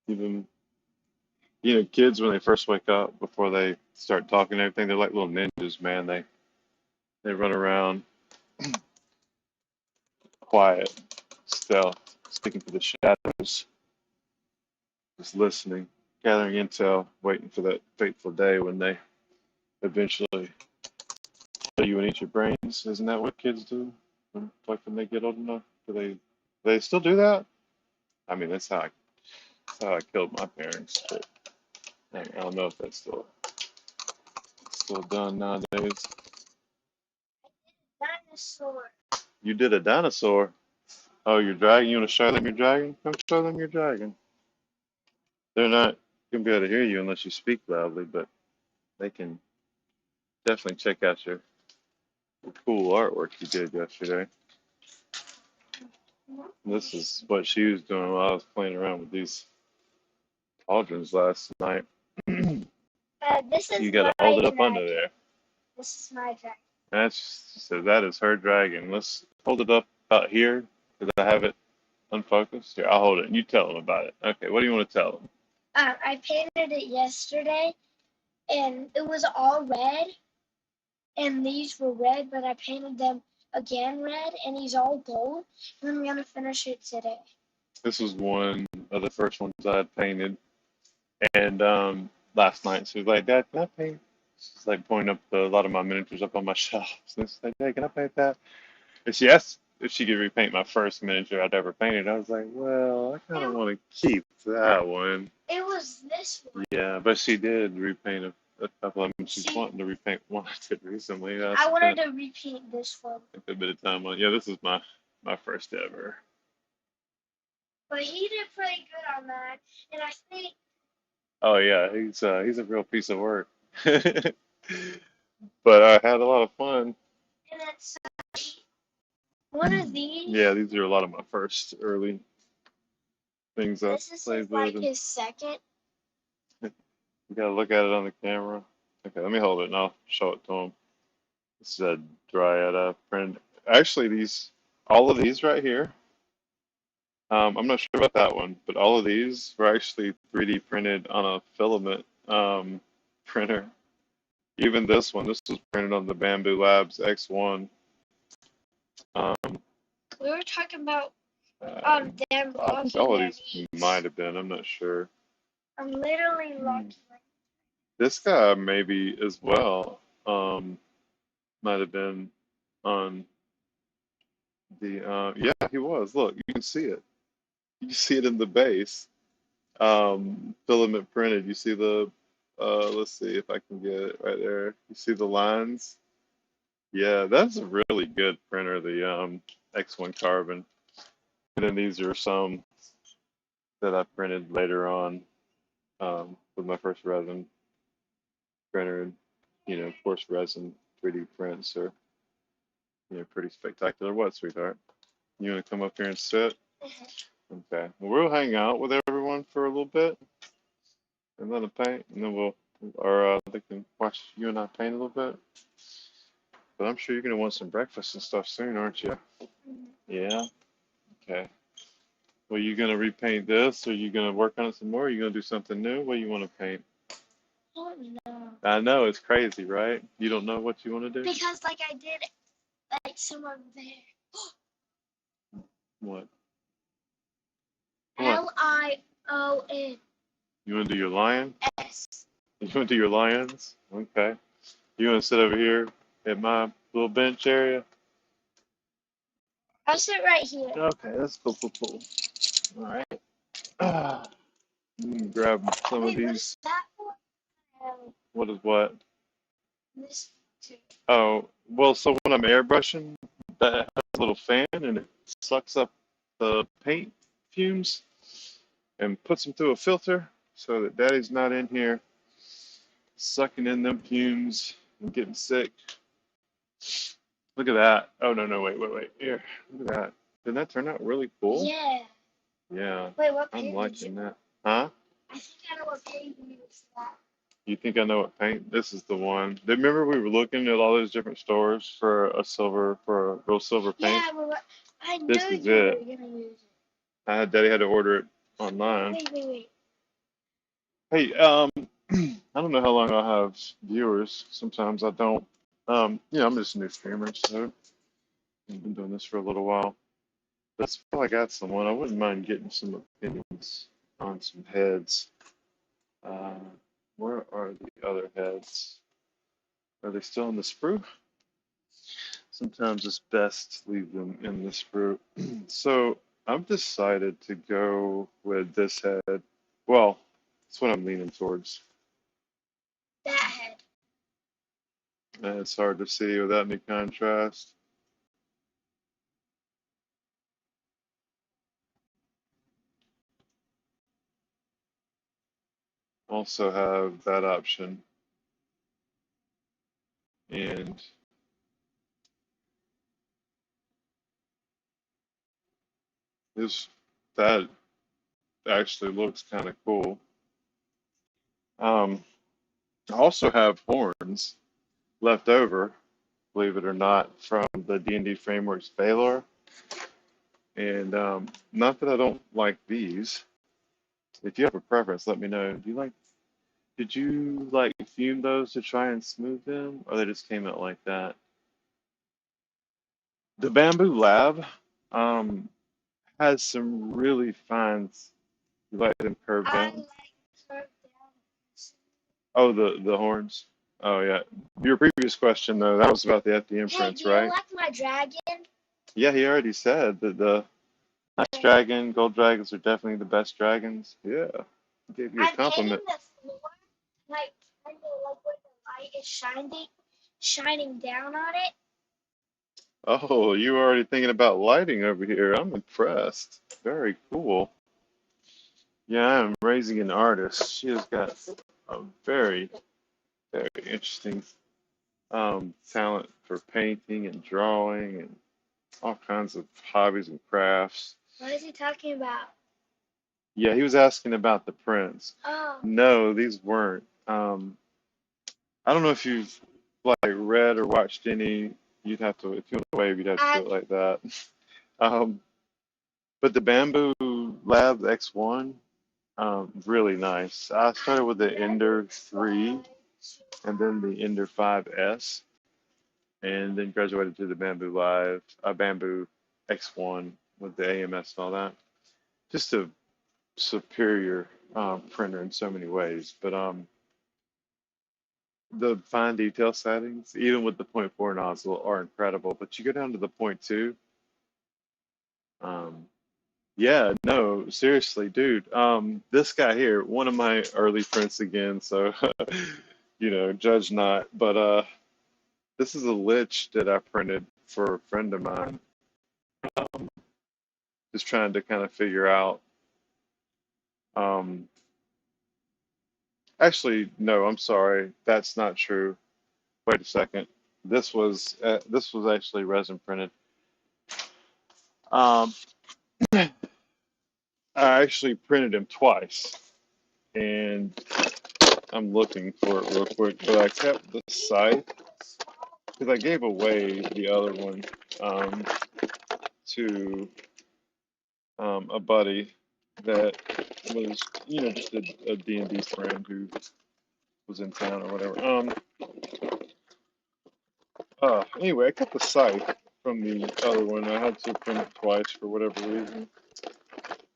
You've been kids when they first wake up before they start talking and everything, they're like little ninjas, man. They run around quiet, stealth, sticking to the shadows, just listening, gathering intel, waiting for that fateful day when they eventually kill you and eat your brains. Isn't that what kids do? When they get old enough? Do they still do that? I mean, that's how I killed my parents, but I don't know if that's still done nowadays. Dinosaur. You did a dinosaur. Oh, your dragon. You want to show them your dragon? Come show them your dragon. They're not gonna be able to hear you unless you speak loudly, but they can definitely check out your cool artwork you did yesterday. This is what she was doing while I was playing around with these cauldrons last night. This You is gotta my hold it up under dragon. there. This is my dragon. So that is her dragon. Let's hold it up about here because I have it unfocused. Here, I'll hold it and you tell them about it. Okay, what do you want to tell them? I painted it yesterday, and it was all red, and these were red, but I painted them again red, and he's all gold, and I'm gonna finish it today. This was one of the first ones I had painted. And last night she was like, Dad, can I paint? She's like pointing up a lot of my miniatures up on my shelves. And she's like, Dad, can I paint that? And she asked if she could repaint my first miniature I'd ever painted. I was like, well, I kind of want to keep that one. It was this one. Yeah, but she did repaint a couple of them. She's wanting to repaint one I did recently. I wanted to repaint this one. A bit of time on. Yeah, this is my first ever. But he did pretty good on that, and I think. Oh yeah, he's a real piece of work. But I had a lot of fun. And it's one of these. Yeah, these are a lot of my first early things I This is played like with. his second. You gotta look at it on the camera. Okay, let me hold it and I'll show it to him. This is a dryad I printed. Actually, all of these right here. I'm not sure about that one, but all of these were actually 3D printed on a filament printer. Even this was printed on the Bamboo Labs X1. Um, We were talking about uh, them I think locking all of their these knees. might have been. I'm not sure. I'm literally locking my. This guy maybe as well might have been on the yeah, he was. Look, you can see it. You can see it in the base. Filament printed. You see the let's see if I can get it right there. You see the lines? Yeah, that's a really good printer, the X1 Carbon. And then these are some that I printed later on with my first resin printer. And, of course, resin 3D prints are, pretty spectacular. What, sweetheart? You want to come up here and sit? Okay. Well, we'll hang out with everyone for a little bit and let them paint, and then or they can watch you and I paint a little bit. but I'm sure you're gonna want some breakfast and stuff soon, aren't you? Mhm. Yeah. Okay. Well, you gonna repaint this, or you gonna work on it some more? Or you gonna do something new? What do you want to paint? I don't know. I know it's crazy, right? You don't know what you want to do? Because like I did like some of there. What? What? Lion. You want to do your lion? S. You want to do your lions? Okay. You want to sit over here at my little bench area? I'll sit right here. Okay, that's cool. All right. Grab some of Wait, what is these. that for? What is what? This too. Oh, well, so when I'm airbrushing, that has a little fan and it sucks up the paint fumes and puts them through a filter so that Daddy's not in here sucking in them fumes and getting sick. Look at that. Oh, no, wait. Here, look at that. Didn't that turn out really cool? Yeah. Yeah, Wait, what I'm paint did you? liking that. Huh? I think I know what paint you used for that. You think I know what paint? This is the one. Remember we were looking at all those different stores for a real silver paint? Yeah, but I knew This is you were it. gonna use it. Daddy had to order it online. Wait. Hey, I don't know how long I'll have viewers. Sometimes I don't. I'm just a new streamer, so I've been doing this for a little while. That's all I got someone. I wouldn't mind getting some opinions on some heads. Uh, where are the other heads? Are they still in the sprue? Sometimes it's best to leave them in the sprue. So I've decided to go with this head. Well, that's what I'm leaning towards. That head. It's hard to see without any contrast. Also have that option. And this that actually looks kind of cool. I also have horns left over, believe it or not, from the D&D Frameworks Balor. And not that I don't like these. If you have a preference, let me know. Did you like fume those to try and smooth them, or they just came out like that? The Bamboo Lab um, has some really fine. You like them curved I down? like curved down. Oh, the horns. Oh yeah. Your previous question though, that was about the FD Hey, imprints, do you right? like my dragon? Yeah, he already said that the ice dragon, gold dragons are definitely the best dragons. Yeah, he gave you a I'm painting compliment. the floor like kind of like where the light is shining down on it. Oh, you were already thinking about lighting over here. I'm impressed. Very cool. Yeah, I'm raising an artist. She has got a very interesting talent for painting and drawing and all kinds of hobbies and crafts. What is he talking about? Yeah, he was asking about the prints. Oh, No, these weren't. I don't know if you've like read or watched any. You'd have to, if you want to wave, you'd have to I do it like that. Um, but the Bamboo Lab X1, really nice. I started with the Ender 3 and then the Ender 5S, and then graduated to the Bamboo X1 with the AMS and all that. Just a superior printer in so many ways. But the fine detail settings, even with the point 0.4 nozzle, are incredible. But you go down to the point 0.2. Um, yeah, no, seriously, dude. This guy here, one of my early prints again, so judge not. But this is a lich that I printed for a friend of mine, just trying to kind of figure out. Um, Actually, no, I'm sorry, that's not true. Wait a second. This was actually resin printed. Um, I actually printed him twice, and I'm looking for it real quick. But I kept the site because I gave away the other one um, to a buddy that was, just a D&D friend who was in town or whatever. Anyway, I got the scythe from the other one. I had to print it twice for whatever reason.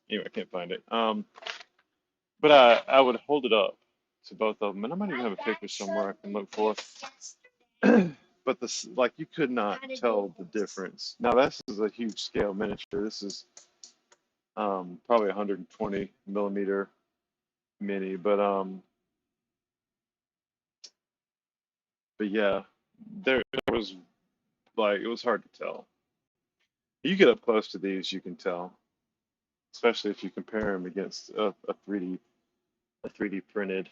Anyway, I can't find it. But I would hold it up to both of them, and I might even have a picture somewhere I can look for. But this, like, you could not tell the difference. Now, this is a huge scale miniature. This is probably 120 millimeter mini, but yeah, there it was like it was hard to tell. You get up close to these, you can tell, especially if you compare them against a 3D printed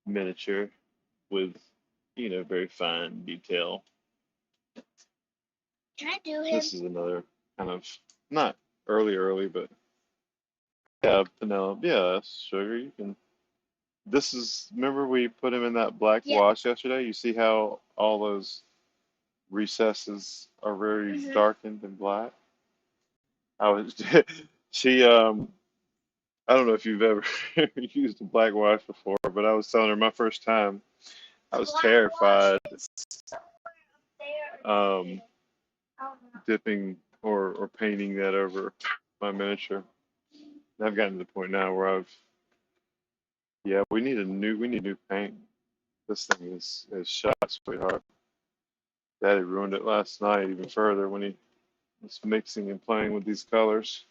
miniature with very fine detail. Can I do him? This is another kind of not early, but yeah, Penelope. Yeah, sugar. You can. This is. Remember we put him in that black Yeah. wash yesterday. You see how all those recesses are very Mhm. darkened and black. I was. She. I don't know if you've ever used a black wash before, but I was telling her my first time. I was Black terrified wash is somewhere up there or um, here. I don't know. dipping or painting that over my miniature. And I've gotten to the point now where yeah, we need new paint. This thing is shot, sweetheart. Daddy ruined it last night even further when he was mixing and playing with these colors.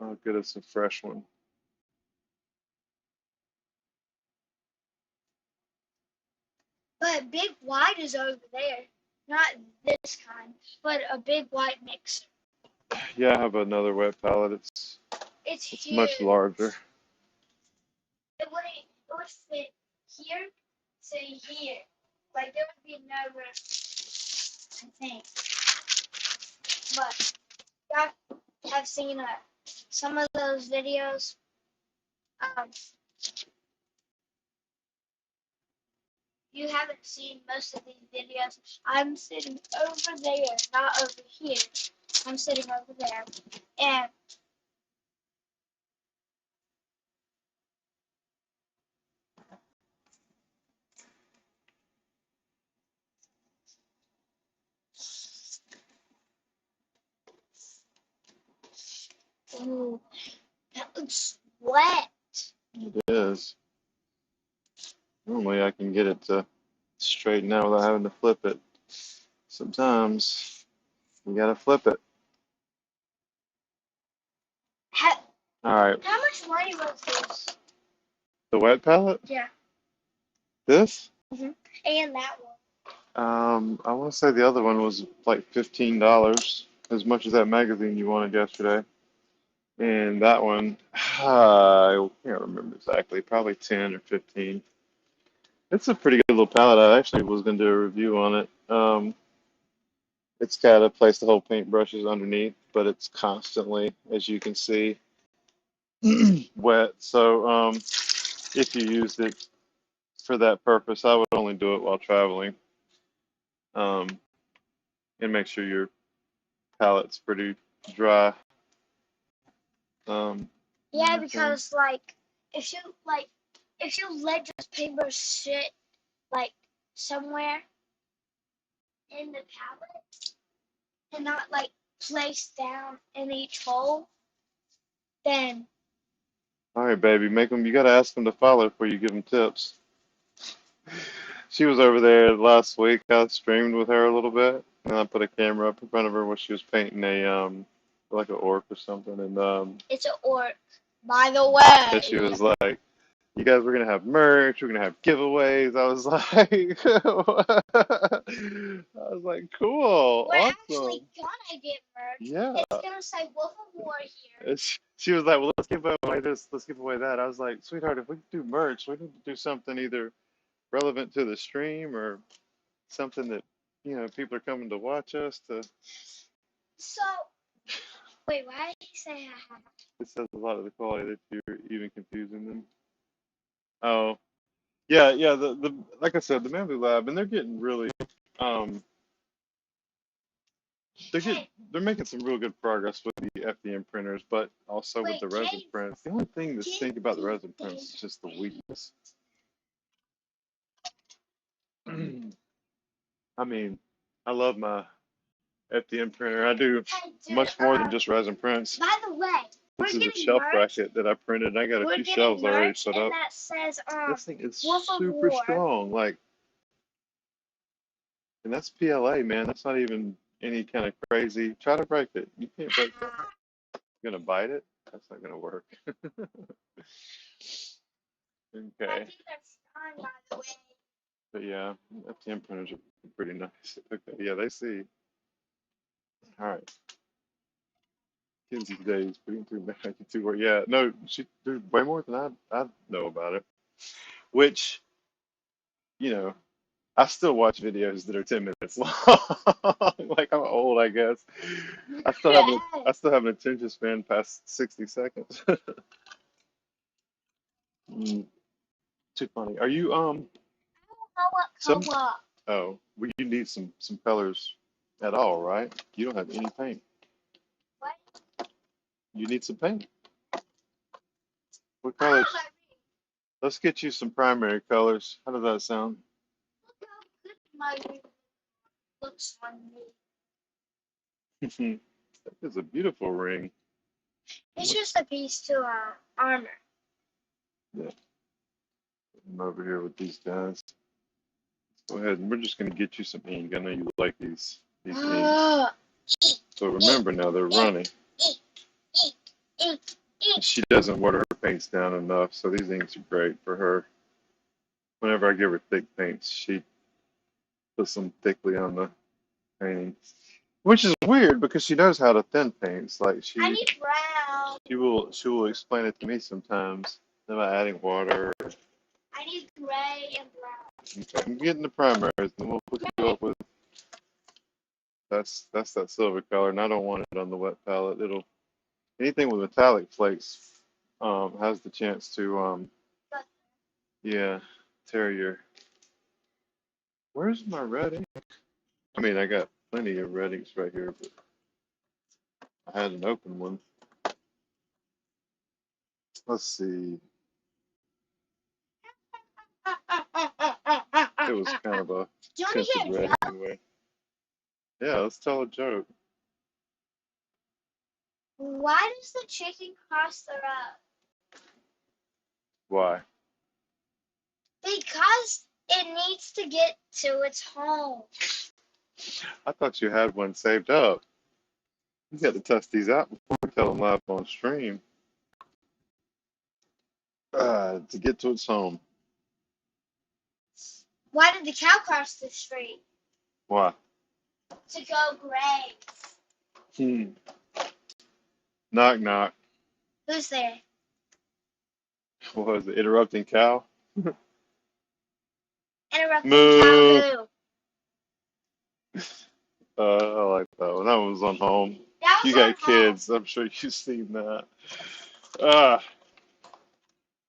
I'll get us a fresh one. But big white is over there. Not this kind, but a big white mixer. Yeah, I have another wet palette. It's It's huge. much larger. It would fit here to here. Like there would be no room, I think. But I have seen some of those videos. Um, you haven't seen most of these videos. I'm sitting over there, not over here. I'm sitting over there, and ooh, that looks wet. It is. Normally I can get it to straighten out without having to flip it. Sometimes you gotta flip it. How, All right, how much money was this? the wet palette. Yeah. This. And that one. I want to say the other one was like $15, as much as that magazine you wanted yesterday. And that one, I can't remember exactly, probably 10 or 15. It's a pretty good little palette. I actually was going to do a review on it. It's got a place to hold paintbrushes underneath, but it's constantly, as you can see, wet. So if you used it for that purpose, I would only do it while traveling, um, and make sure your palette's pretty dry. Um, Yeah, because if you like if you let your paper sit like somewhere in the palette and not like placed down in each hole, then all right, baby, make them. You got to ask them to follow before you give them tips. She was over there last week. I streamed with her a little bit, and I put a camera up in front of her when she was painting a like an orc or something, and it's an orc. By the and she way, was like, "You guys, we're gonna have merch. We're gonna have giveaways." I was like, I was like, "Cool, we're awesome, actually gonna get merch. yeah." It's gonna say Wolf of War here. And she was like, "Well, let's give away this. Let's give away that." I was like, "Sweetheart, if we do merch, we need to do something either relevant to the stream or something that people are coming to watch us to." So wait, why did he say ha? It says a lot of the quality that you're even confusing them. Oh, Yeah, yeah. The like I said, the Manly Lab, and they're getting really, um, they're making some real good progress with the FDM printers, but also with Wait, the resin prints. The only thing to think about the resin prints is just the weakness. I mean, I love my FDM printer. I do hey, dude, much more than just resin prints. by the way, we're This is a getting shelf merch. bracket that I printed. I got a We're few getting shelves already merch, set and up. that says This thing is Wolf of super War. strong. Like, and that's PLA, man. That's not even any kind of crazy. Try to break it. You can't break it. You're gonna bite it? That's not gonna work. I Okay. think that's fine, by the way. But yeah, FTM printers are pretty nice. Okay, yeah, they see. All right. Kenzie's days, putting through magic to work. Yeah, no, there's way more than I know about it. Which, you know, I still watch videos that are 10 minutes long. Like I'm old, I guess. I still have an attention span past 60 seconds. Mm, too funny. Are you Know what some color? oh, well, you need some colors at all, right? You don't have any paint. What? You need some paint. What Oh, colors? baby, Let's get you some primary colors. How does that sound? look how good my ring looks on me. That is a beautiful ring. It's just a piece to armor. Yeah, I'm over here with these guys. Go ahead, and we're just gonna get you some ink. I know you like these inks. Oh, So remember now, they're running. ink, ink, ink, ink. She doesn't water her paints down enough, so these inks are great for her. Whenever I give her thick paints, she puts them thickly on the painting, which is weird because she knows how to thin paints. Like I need brown. she will explain it to me sometimes about adding water. I need gray and brown. Okay, I'm getting the primaries, and we'll put you up with that's that silver color, and I don't want it on the wet palette. It'll anything with metallic flakes has the chance to yeah tear your. Where's my red ink? I mean, I got plenty of red inks right here, but I had an open one. Let's see. It was kind of a Do you want to tinted hear a red joke? anyway. Yeah, let's tell a joke. Why does the chicken cross the road? Why? Because it needs to get to its home. I thought you had one saved up. You got to test these out before we tell them live on stream. To get to its home. Why did the cow cross the street? Why? To go graze. Hmm. Knock knock. Who's there? What was it? Interrupting cow? Interrupting Moo. cow moo. I like that one. That one was on home. That was You on got home. kids. I'm sure you've seen that. Uh,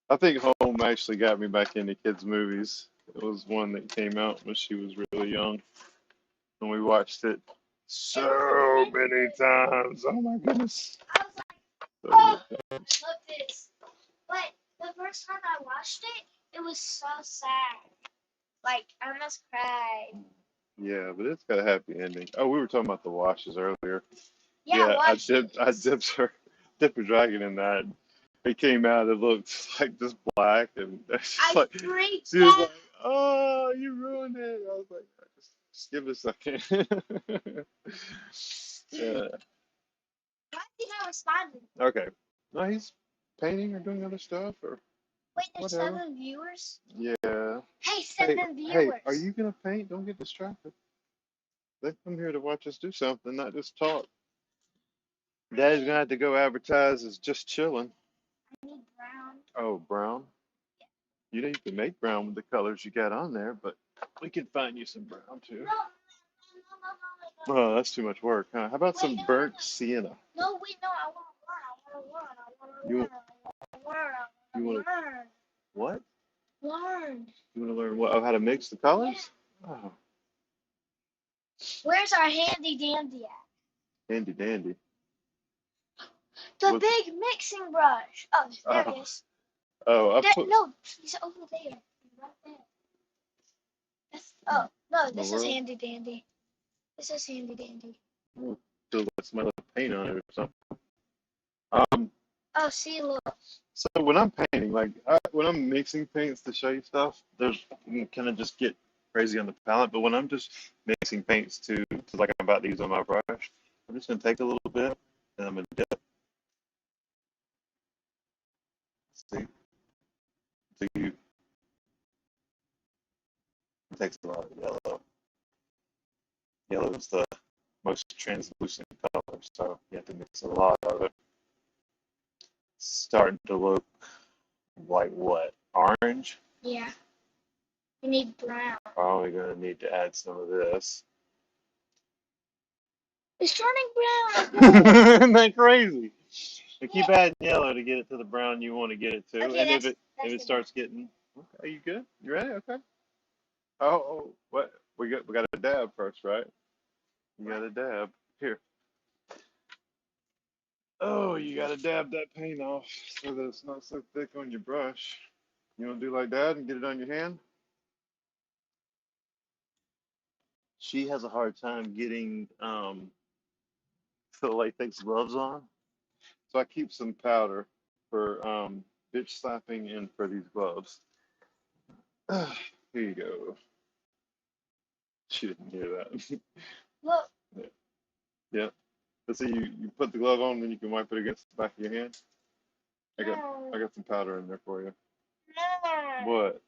I think home actually got me back into kids' movies. It was one that came out when she was really young, and we watched it It was a so kid's many movie. times. Oh my goodness. I was like, So many oh, times. look this. But the first time I watched it, it was so sad. Like, I almost cried. Yeah, but it's got a happy ending. Oh, we were talking about the washes earlier. Yeah, Yeah, watch it. I dipped a dragon in that. It came out, it looked like just black, and she's I like, freaked she was out. like, "Oh, you ruined it." I was like, just give it a second. Yeah. Why is he not responding? Okay. No, he's painting or doing other stuff or Wait, there's whatever. 7 viewers? Yeah. Hey, Hey, 7 hey, are viewers. you gonna paint? Don't get distracted. They come here to watch us do something, not just talk. Daddy's gonna have to go advertise as just chilling. I need brown. Oh, brown. You know you can make brown with the colors you got on there, but we can find you some brown too. No, no, no, no, Oh, that's too much work, huh? How about wait, some no, no, burnt no. sienna? No, wait, no, I want to learn. I want to learn. I want to You learn. want I want to learn. I you want want to learn. what? learn. You want to learn what? Oh, how to mix the colors? Oh, Where's our handy dandy at? handy dandy. The What's big mixing brush. Oh, there oh he is. I There, put no, he's over there. Right there. That's, oh, no, in the this is world. handy dandy. This is handy dandy. Oh, still got some other paint on it or something. Um, Oh, see, look. so when I'm painting, like when I'm mixing paints to show you stuff, there's you kind of just get crazy on the palette. But when I'm just mixing paints to like I'm about to use on my brush, I'm just gonna take a little bit and I'm gonna dip. See, so you it takes a lot of yellow. Yellow is the most translucent color, so you have to mix a lot of it. It's starting to look like what? Orange? Yeah, you need brown. Probably gonna need to add some of this. It's turning brown. Look. Isn't that crazy? And Yeah. keep adding yellow to get it to the brown you want to get it to. Okay, And if that's it good. starts getting okay, you good? You ready? Okay. Oh, what we got a dab first, right? You got a dab. Here. Oh, you gotta dab that paint off so that it's not so thick on your brush. You wanna do like that and get it on your hand? She has a hard time getting the latex gloves on. So I keep some powder for bitch slapping and for these gloves. Here you go. She didn't hear that. Look. Yeah. Yeah. Let's see, you put the glove on, then you can wipe it against the back of your hand. I got No. I got some powder in there for you. No. What?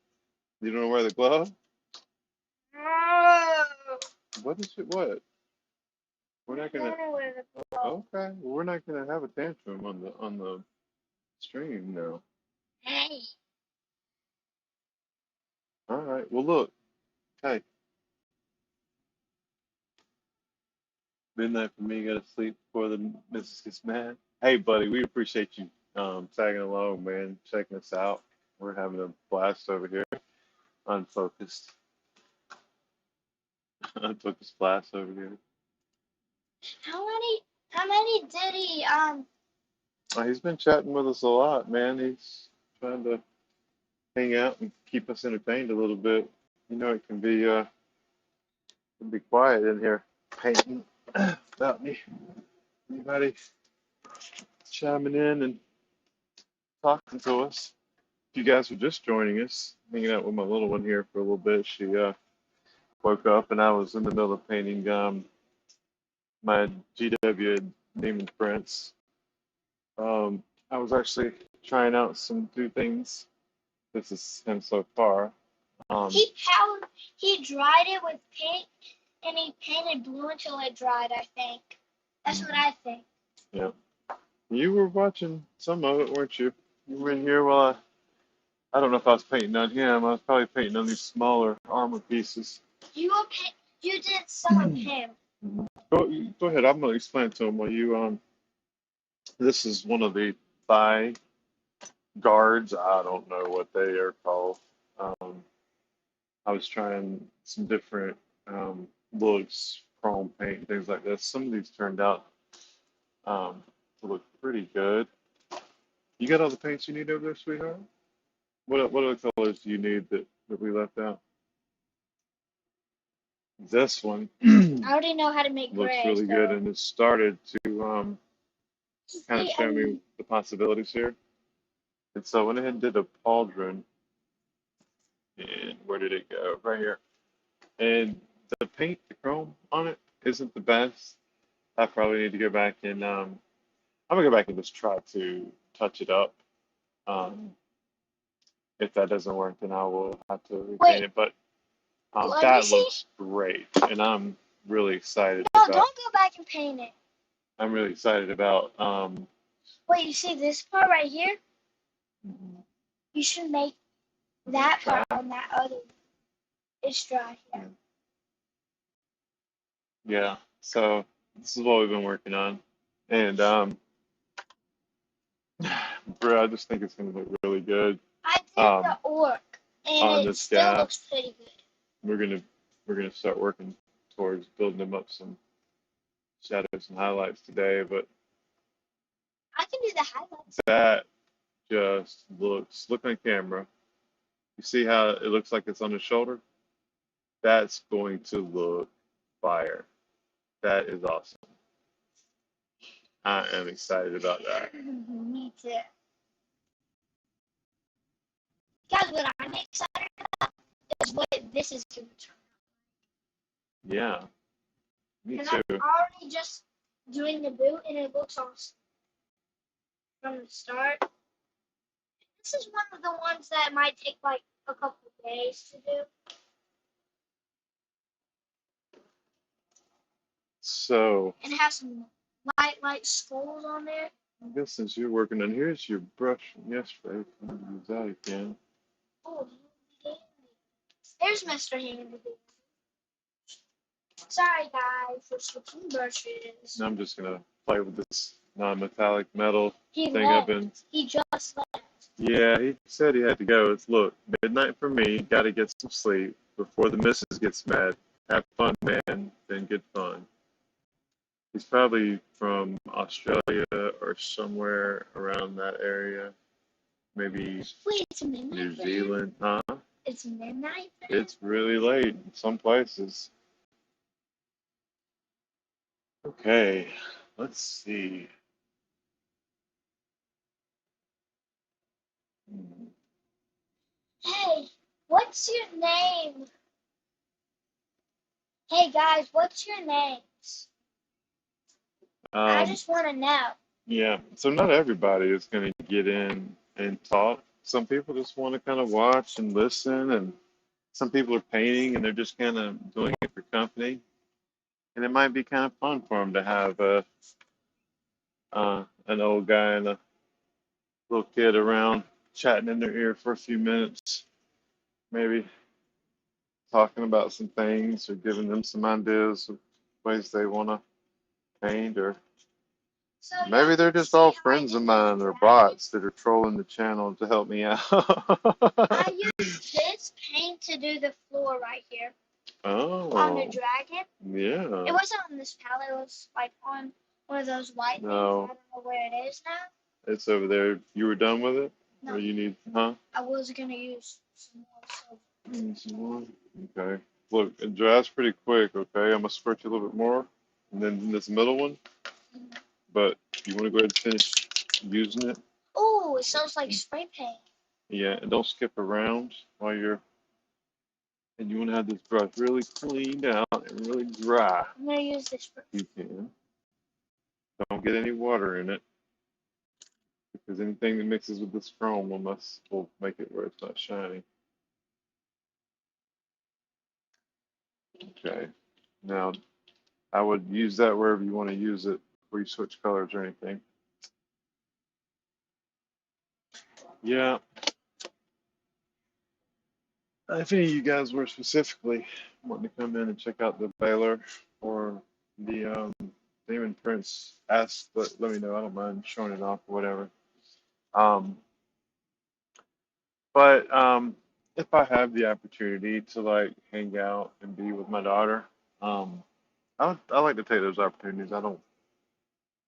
You don't know where the glove? No. What is it? What? We're not gonna. Where the Okay. Well, we're not gonna have a tantrum on the stream now. Hey. All right. Well, look. Hey, midnight for me. Gotta sleep before the missus gets mad. Hey, buddy. We appreciate you tagging along, man. Checking us out. We're having a blast over here. Unfocused. Unfocused blast over here. How many did he He's been chatting with us a lot, man. He's trying to hang out and keep us entertained a little bit. You know, it can be quiet in here painting without anybody chiming in and talking to us. If you guys are just joining us, hanging out with my little one here for a little bit, she woke up and I was in the middle of painting my GW Deamon prints. I was actually trying out some new things. This is him so far. Um, he dried it with paint and he painted blue until it dried, I think. That's what I think. yeah, you were watching some of it, weren't you? You were in here while I don't know if I was painting on him. I was probably painting on these smaller armor pieces. You did some of him. Go ahead. I'm gonna explain it to him while you This is one of the thigh guards. I don't know what they are called. Um, I was trying some different looks, chrome paint, things like this. Some of these turned out to look pretty good. You got all the paints you need over there, sweetheart? What other colors do you need that we left out? This one I already know how to make looks gray, really good, so. and it started to kind of See, show me the possibilities here. And so I went ahead and did a pauldron, and where did it go? Right here. And the paint, the chrome on it isn't the best. I probably need to go back and I'm gonna go back and just try to touch it up. Um, if that doesn't work, then I will have to repaint wait, it. But let me that see. looks great, and I'm really excited No, about. don't go back and paint it. I'm really excited about. Wait, you see this part right here? You should make that part on that other. It's dry here. Yeah. So this is what we've been working on, and bro, I just think it's gonna look really good. I did Um, the orc. And on it this still guy. looks pretty good. We're gonna start working towards building him up some shadows and highlights today, but I can do the highlights. that just look on camera. You see how it looks like it's on his shoulder? That's going to look fire. That is awesome. I am excited about that. Me too. Guys, what I'm excited is what this is going to turn Yeah, me out. And too. I'm already just doing the boot, and it looks awesome from the start. This is one of the ones that might take like a couple of days to do. So, And it has some light skulls on there. I guess since you're working on here's your brush from yesterday. Use that again. Oh, there's Mr. Handy. Sorry, guys, for switching brushes. I'm just gonna play with this non-metallic metal He thing I've left. been. He just left. Yeah, he said he had to go. It's look, midnight for me. Got to get some sleep before the missus gets mad. Have fun, man. Then get fun. He's probably from Australia or somewhere around that area. Maybe Wait, it's midnight New for him? Zealand, huh? It's midnight for him? It's really late in some places. Okay, let's see. Hey, what's your name? Hey, guys, what's your names? I Um, just want to know. yeah, so not everybody is going to get in and talk. Some people just want to kind of watch and listen, and some people are painting and they're just kind of doing it for company. And it might be kind of fun for them to have an old guy and a little kid around chatting in their ear for a few minutes, maybe talking about some things or giving them some ideas of ways they want to paint, or So, maybe they're just all friends of mine or bots that are trolling the channel to help me out. I used this paint to do the floor right here on the Oh, dragon. yeah. It wasn't on this palette. It was like on one of those white things. I No, don't know where it is now. it's over there. You were done with it? No, Or you need, huh? I was gonna use some more silver. Some more? Okay. Look, it dries pretty quick, okay? I'm gonna squirt you a little bit more. And then this middle one, but you want to go ahead and finish using it? Oh, it smells like spray paint. Yeah, and don't skip around while you're, and you want to have this brush really cleaned out and really dry. I'm gonna use this for. You can. Don't get any water in it because anything that mixes with this chrome will make it where it's not shiny. Okay. Now, I would use that wherever you want to use it before you switch colors or anything. Yeah. If any of you guys were specifically wanting to come in and check out the Balor or the Demon Prince, let me know. I don't mind showing it off or whatever. Um, but if I have the opportunity to like hang out and be with my daughter, um, I like to take those opportunities. I don't,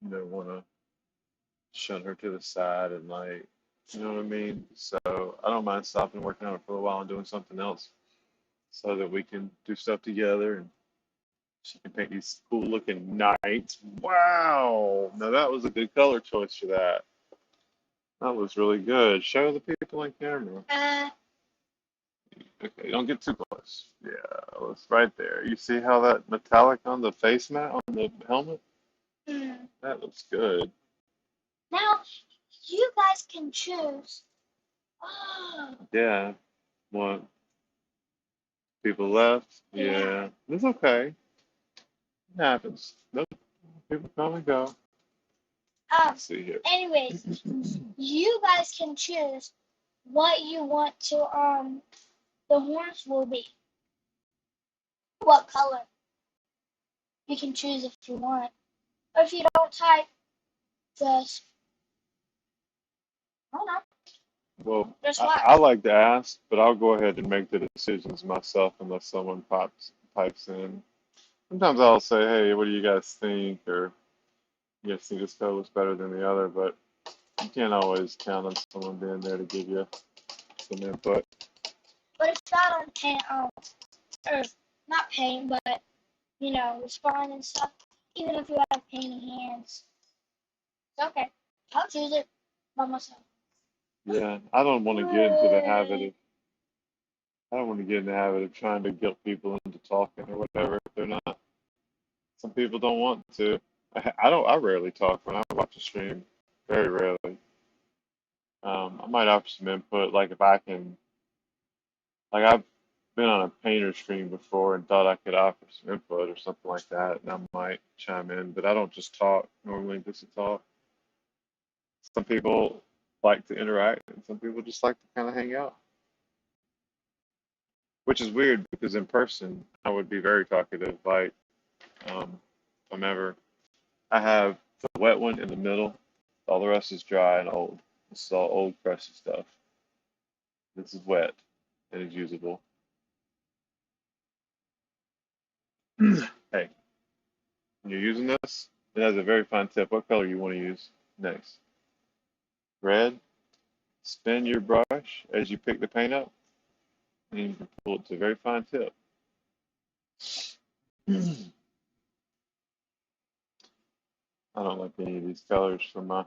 want to shun her to the side and like, you know what I mean? So I don't mind stopping working on it for a while and doing something else so that we can do stuff together and she can paint these cool looking knights. Wow. Now that was a good color choice for that. That was really good. Show the people on camera. Okay, don't get too close. Yeah, it's right there. You see how that metallic on the face mat on the helmet? Mm. That looks good. Now, you guys can choose. Oh, Yeah. What? People left? yeah. Yeah. It's okay. It happens. Nope. People come and go. Let's see here. Anyways, you guys can choose what you want to the horns will be. What color? You can choose if you want. Or if you don't type, just hold on. Well, Just I watch. like to ask, but I'll go ahead and make the decisions myself unless someone pipes in. Sometimes I'll say, "Hey, what do you guys think?" Or "You guys think this color looks better than the other?" But you can't always count on someone being there to give you some input. But it's not on paint, or not paint, but respond and stuff. Even if you have painting hands, it's okay. I'll choose it by myself. Yeah, I don't want to get into the habit of I don't want to get in the habit of trying to guilt people into talking or whatever if they're not. Some people don't want to. I don't. I rarely talk when I watch a stream. Very rarely. I might offer some input, like if I can. Like I've been on a painter stream before and thought I could offer some input or something like that, and I might chime in. But I don't just talk normally just to talk. Some people like to interact, and some people just like to kind of hang out, which is weird because in person I would be very talkative. Like if I'm ever I have the wet one in the middle. All the rest is dry and old. This is all old, crusty stuff. This is wet and it's usable. Hey, when you're using this, it has a very fine tip. What color you want to use next? Red. Spin your brush as you pick the paint up, and you can pull it to a very fine tip. I don't like any of these colors for my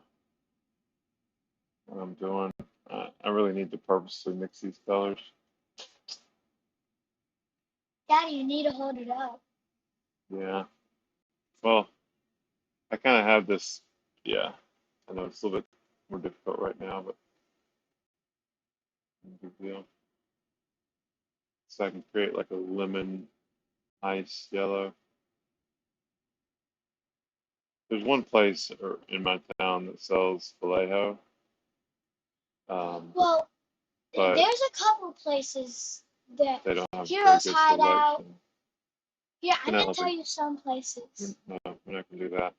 what I'm doing. I really need to purposely mix these colors. Daddy, you need to hold it up. Yeah. Well, I kind of have this. Yeah. I know it's a little bit more difficult right now, but no big deal. So I can create like a lemon ice yellow. There's one place in my town that sells Vallejo, um, Well, but there's a couple places that they don't have very Heroes good Hideout. selection. Yeah, I We're not can helping. tell you some places. No, we're not gonna do that.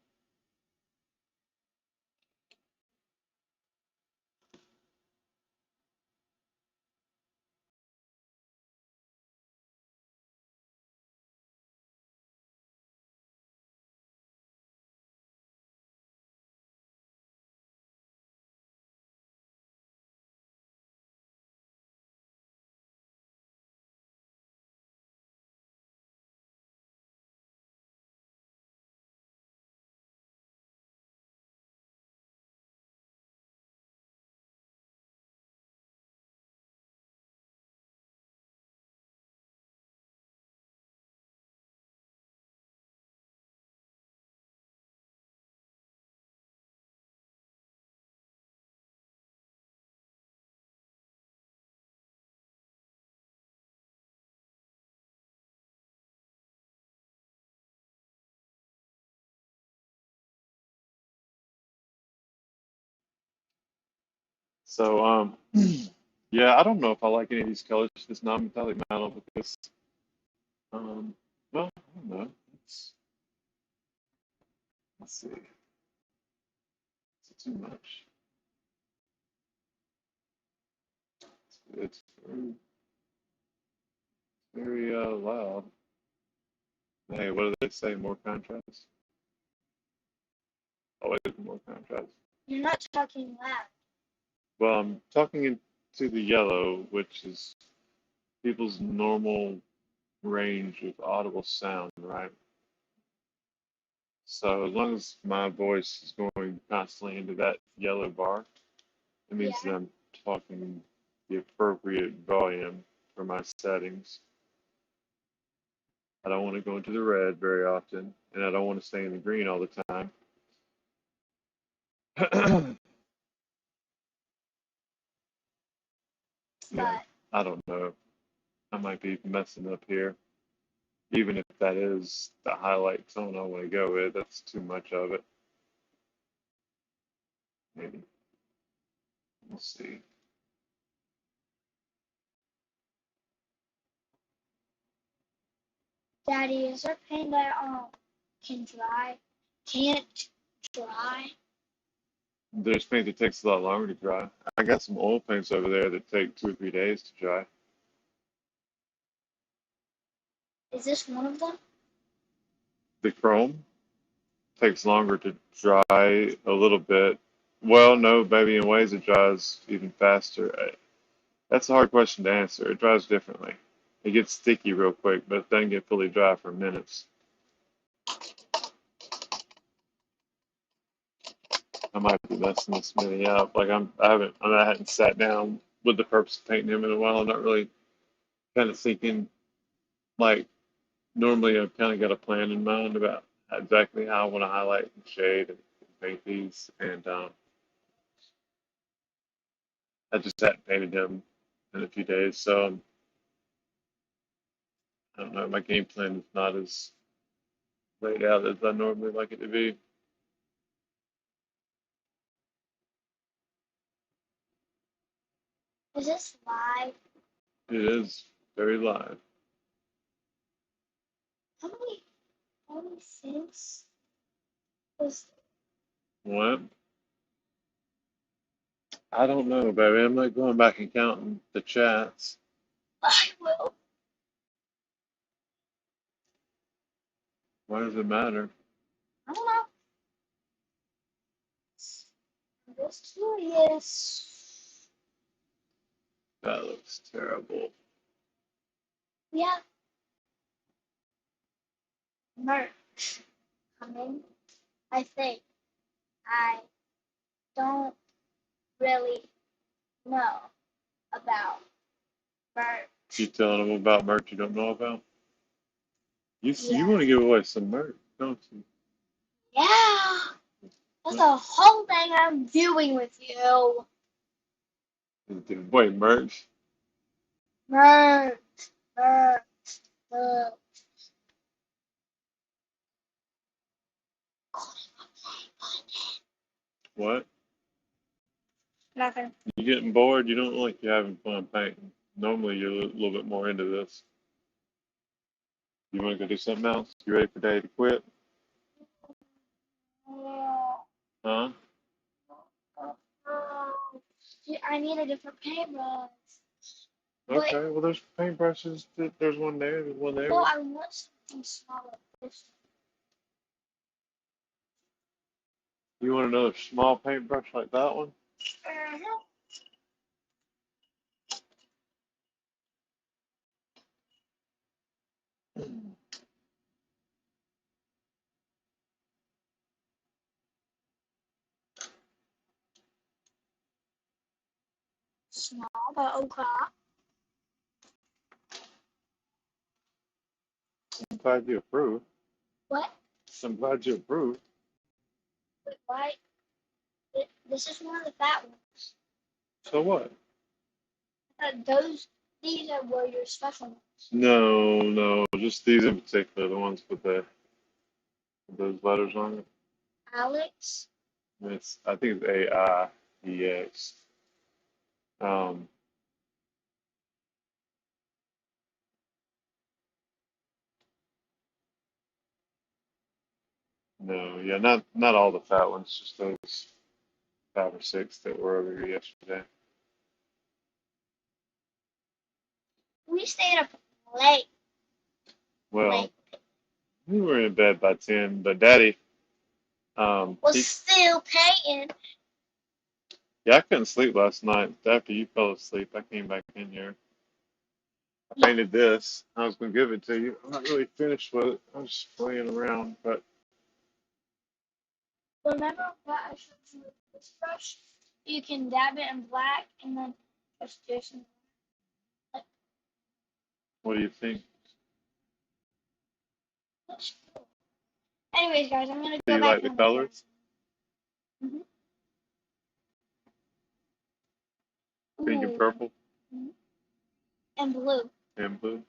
So yeah, I don't know if I like any of these colors. This non-metallic metal because um, well, I don't know. Let's see. Is it too much? It's very loud. Hey, what do they say? More contrast? Always more contrast. You're not talking loud. Well, I'm talking into the yellow, which is people's normal range of audible sound, right? So as long as my voice is going constantly into that yellow bar, it means Yeah. that I'm talking the appropriate volume for my settings. I don't want to go into the red very often, and I don't want to stay in the green all the time. Yeah, But I don't know. I might be messing up here. Even if that is the highlight tone I want to go with, that's too much of it. Maybe. We'll see. Daddy, is there paint that can dry? Can't dry? There's paint that takes a lot longer to dry. I got some oil paints over there that take 2 or 3 days to dry. Is this one of them? The chrome takes longer to dry a little bit. Well, no, maybe in ways it dries even faster. That's a hard question to answer. It dries differently. It gets sticky real quick, but it doesn't get fully dry for minutes. I might be messing this mini up. Like I hadn't sat down with the purpose of painting him in a while. I'm not really kind of thinking like normally I've kind of got a plan in mind about exactly how I want to highlight and shade and paint these, and I just hadn't painted him in a few days, so I don't know. My game plan is not as laid out as I normally like it to be. Is this live? It is very live. How many things was What? I don't know, baby. I'm not going back and counting the chats. I will. Why does it matter? I don't know. I'm just curious. That looks terrible. We have merch coming. I think. I don't really know about merch. You telling them about merch you don't know about? You Yeah. want to give away some merch, don't you? Yeah. That's the whole thing I'm doing with you. Give away merch. Merch. Merch. Merch. What? Nothing. You getting bored? You don't look like you're having fun painting. Normally you're a little bit more into this. You want to go do something else? You ready for day to quit? Huh? I need a different paintbrush. But Okay, well there's paintbrushes. There's one there, there's one there. no, I want something smaller. You want another small paintbrush like that one? Uh-huh. Small, but okay. I'm glad you approve. What? I'm glad you approve. Wait, why? This is one of the fat ones. So what? These were your special ones. No, no, just these in particular, the ones with with those letters on it. Alex. I think it's AIEX. Um, no, yeah, not all the fat ones, just those 5 or 6 that were over here yesterday. We stayed up late. Well, Late. we were in bed by 10, but Daddy, Was he, still painting. yeah, I couldn't sleep last night. After you fell asleep, I came back in here. I Yeah. painted this. I was gonna give it to you. I'm not really finished with it. I was just playing around, but Remember what I showed you with this brush? You can dab it in black and then just do some. Like, what do you think? that's cool. Anyways, guys, I'm gonna Do go you back like the in the garden. colors? Mm-hmm. Pink and Ooh. purple Mm-hmm. And blue. and blue?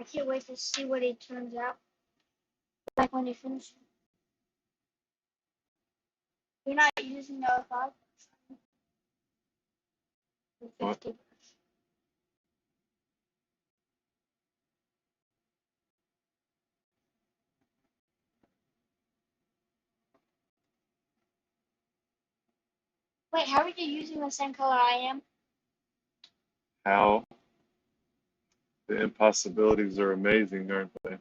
I can't wait to see what it turns out like when you finish it. You're not using the 5 the What? 50 brush. Wait, how are you using the same color I am? How the impossibilities are amazing, aren't they?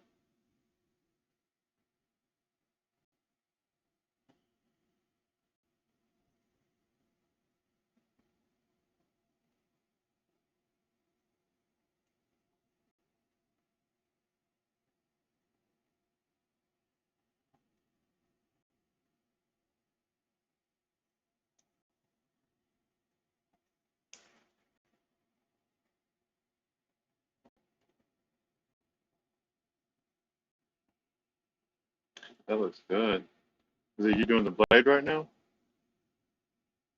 That looks good. Is it you doing the blade right now?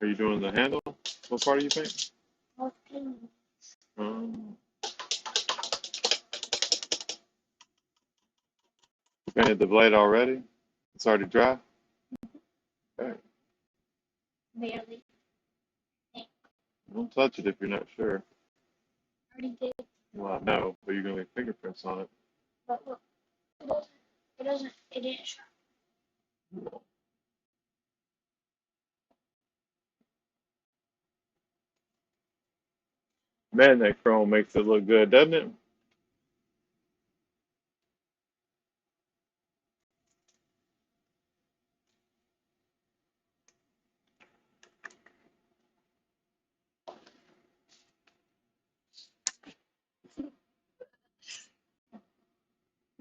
Are you doing the handle? What part are you painting? Okay. Um, you painted the blade already? It's already dry? Okay. Barely. I Don't touch it if you're not sure. already did. Well, I know, but you're going to leave fingerprints on it. But look, it doesn't. It doesn't. It didn't show. Man, that chrome makes it look good, doesn't it?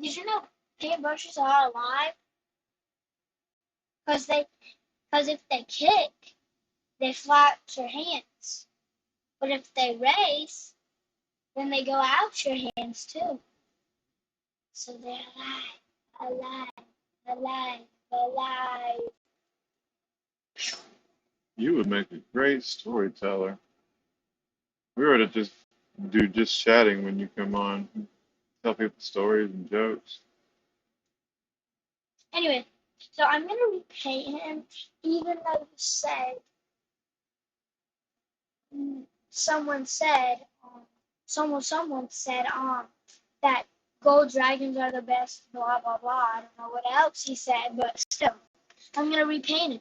Did you know paintbrushes are alive? Cause if they kick, they fly out your hands. But if they race, then they go out your hands too. So they're alive, alive, alive, alive. You would make a great storyteller. We were to just do just chatting when you come on, tell people stories and jokes. Anyway, so I'm gonna repaint him, even though you said someone said someone said that gold dragons are the best. Blah blah blah. I don't know what else he said, but still, I'm gonna repaint him.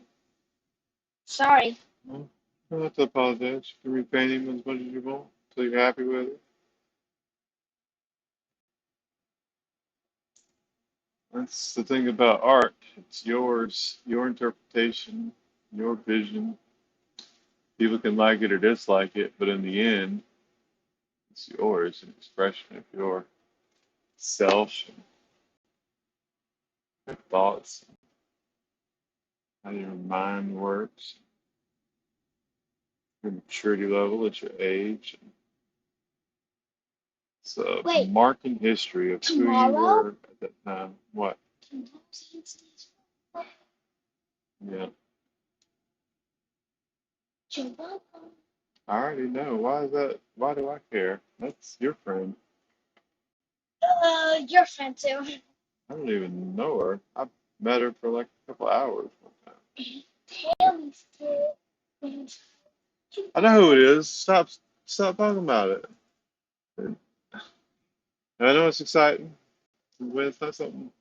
Sorry. Well, you don't have to apologize. You can repaint him as much as you want until you're happy with it. That's the thing about art. It's yours, your interpretation, your vision. People can like it or dislike it, but in the end, it's yours, an expression of your self, your thoughts, how your mind works, your maturity level at your age. It's a Wait, mark in history of who you tomorrow? were at that time. What? Yeah, Tomorrow. I already know. Why is that? Why do I care? That's your friend. Your friend too. I don't even know her. I met her for like a couple hours one time. Tell me still. I know who it is. Stop talking about it. I know it's exciting, but it's not something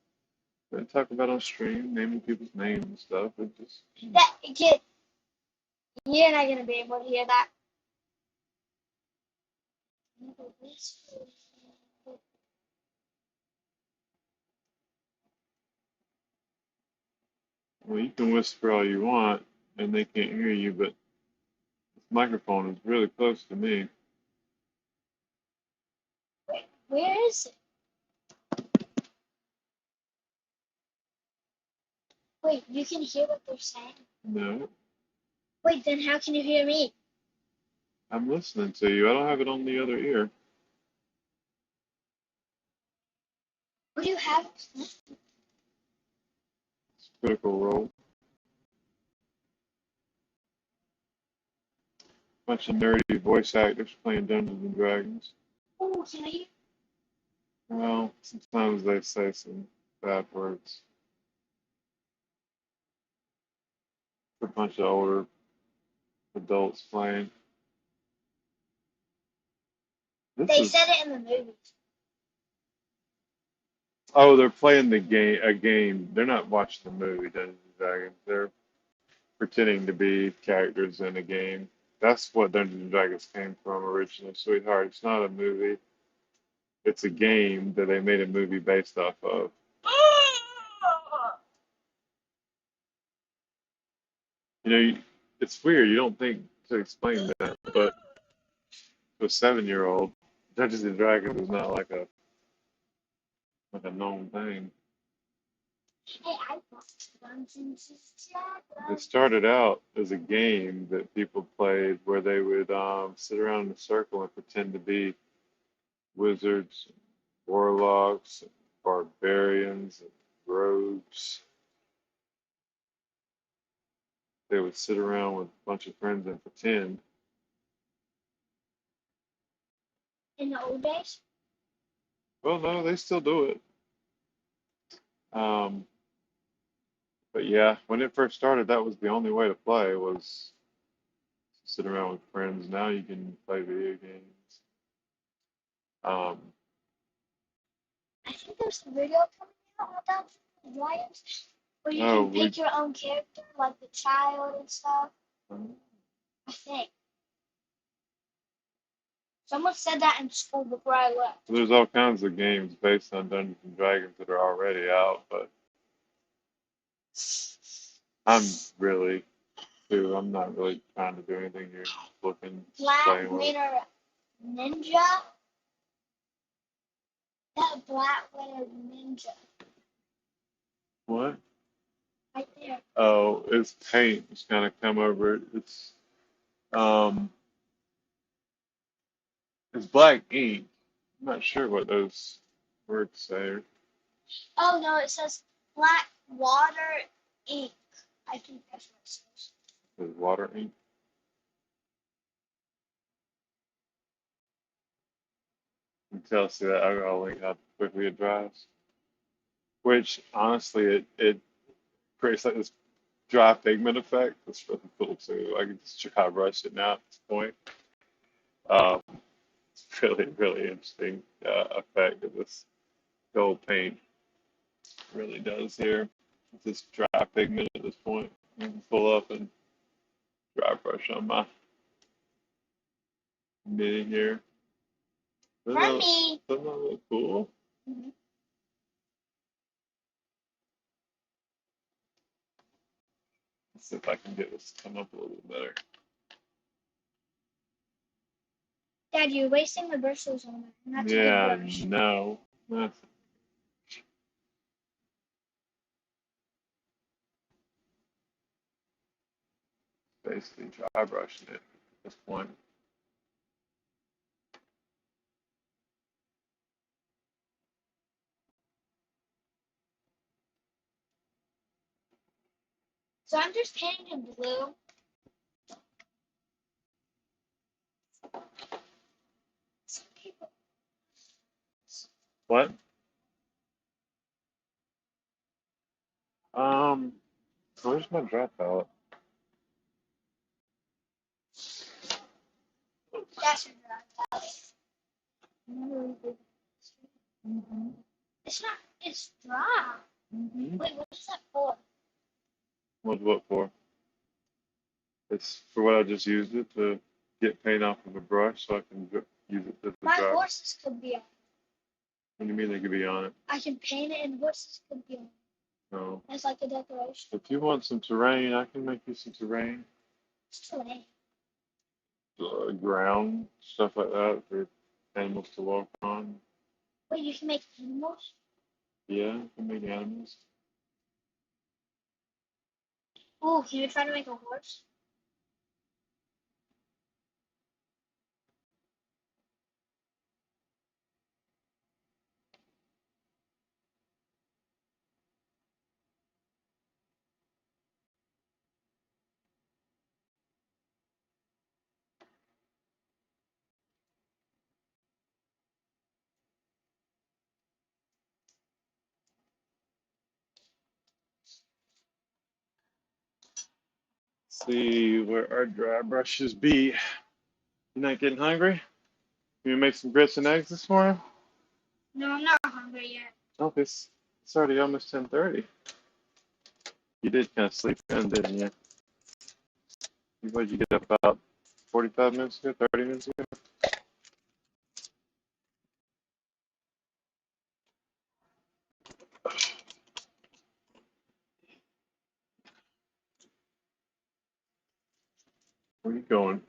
we talk about on stream, naming people's names and stuff. It just, That kid, you're not gonna be able to hear that. well, you can whisper all you want, and they can't hear you, but this microphone is really close to me. Wait, where is it? Wait, you can hear what they're saying. No, Wait, then how can you hear me? I'm listening to you. I don't have it on the other ear. What do you have? Critical Role. Bunch of nerdy voice actors playing Dungeons and Dragons. Oh, can I hear? Well, sometimes they say some bad words. A bunch of older adults playing. This They said is it in the movies. oh, they're playing the game a game. They're not watching the movie Dungeons and Dragons. They're pretending to be characters in a game. That's what Dungeons and Dragons came from originally, sweetheart. It's not a movie. It's a game that they made a movie based off of. You know, it's weird. You don't think to explain that, but to a 7-year-old, Dungeons and Dragons is not like a known thing. Hey, I watched Dungeons and It Dragons. started out as a game that people played where they would sit around in a circle and pretend to be wizards, warlocks, barbarians, and rogues. They would sit around with a bunch of friends and pretend. In the old days? Well, no, they still do it. Um, but yeah, when it first started, that was the only way to play was to sit around with friends. Now you can play video games. Um, I think there's a video coming out with Dungeons and Dragons where you oh, can pick your own character, like the child and stuff. I think. Someone said that in school before I left. there's all kinds of games based on Dungeons and Dragons that are already out, but I'm really too. I'm not really trying to do anything here. Just looking, Black playing with it. Winter Ninja? That Black Winter Ninja. What? Right there. Oh, it's paint. It's kind of come over it. Um, it's black ink. I'm not sure what those words say. Oh no, it says Black Water Ink. I think that's what it says. It's water ink. You can tell, see that I'll link how quickly it dries. Which honestly, it creates like this dry pigment effect. That's really cool too. I can just dry brush it now at this point. Um, it's really, really interesting effect that this gold paint really does here. It's this dry pigment at this point. I can pull up and dry brush on my mini here. From me. Doesn't that look cool? Mhm. Let's see if I can get this to come up a little bit better. Dad, you're wasting the bristles on it. And that's a good Yeah, brush. no. That's basically dry brushing it at this point. So I'm just painting in blue. Some people. What? Um, where's my dry palette? That's your dry. Mm-hmm. It's not. It's dry. Mm-hmm. Wait, what is that for? What's what for? It's for what I just used it to get paint off of a brush so I can use it to the My dry. horses could be on. What do you mean they could be on it? I can paint it and horses could be on. No. It's like a decoration. If you want some terrain, I can make you some terrain. It's terrain. Ground, stuff like that for animals to walk on. Wait, you can make animals? Yeah, you can make animals. Oh, can you try to make a horse? See where our dry brushes be. You not getting hungry? You gonna make some grits and eggs this morning? No, I'm not hungry yet. Oh, it's already almost 10:30. You did kind of sleep in, didn't you? What did you get up about 45 minutes ago, 30 minutes ago? Where are you going?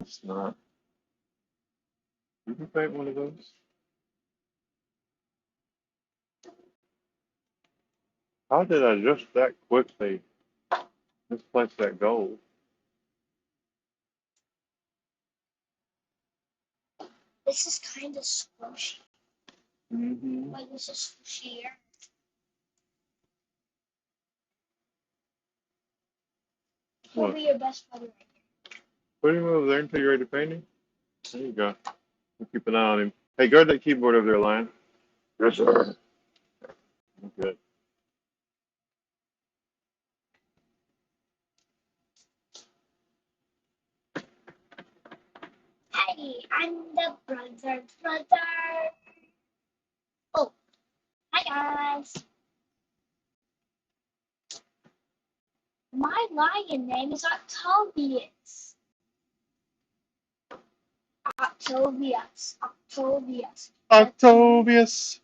It's not. You can paint one of those. How did I just that quickly misplace that gold? This is kind of squishy. Mm-hmm. Like, this is squishier. He'll What? be your best buddy right here. Put him over there until you're ready to paint him. There you go. We'll keep an eye on him. Hey, guard that keyboard over there, Lion. Yes, sir. Good. Hey, I'm the brother. Oh, hi guys. My lion name is Octavius. Octavius. Octavius. Octavius.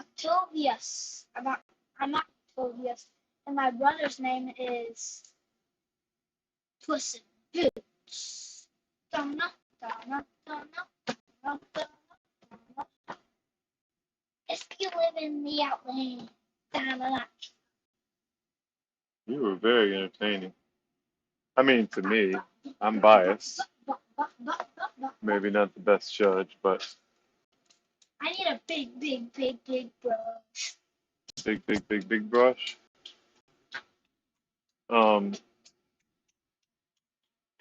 Octavius. I'm Octavius. And my brother's name is Puss in Boots. Donna, Donna, Donna, Donna, Donna. If you live in the outland. Donna. You were very entertaining. I mean, to me, I'm biased. Maybe not the best judge, but I need a big brush. big brush. Um,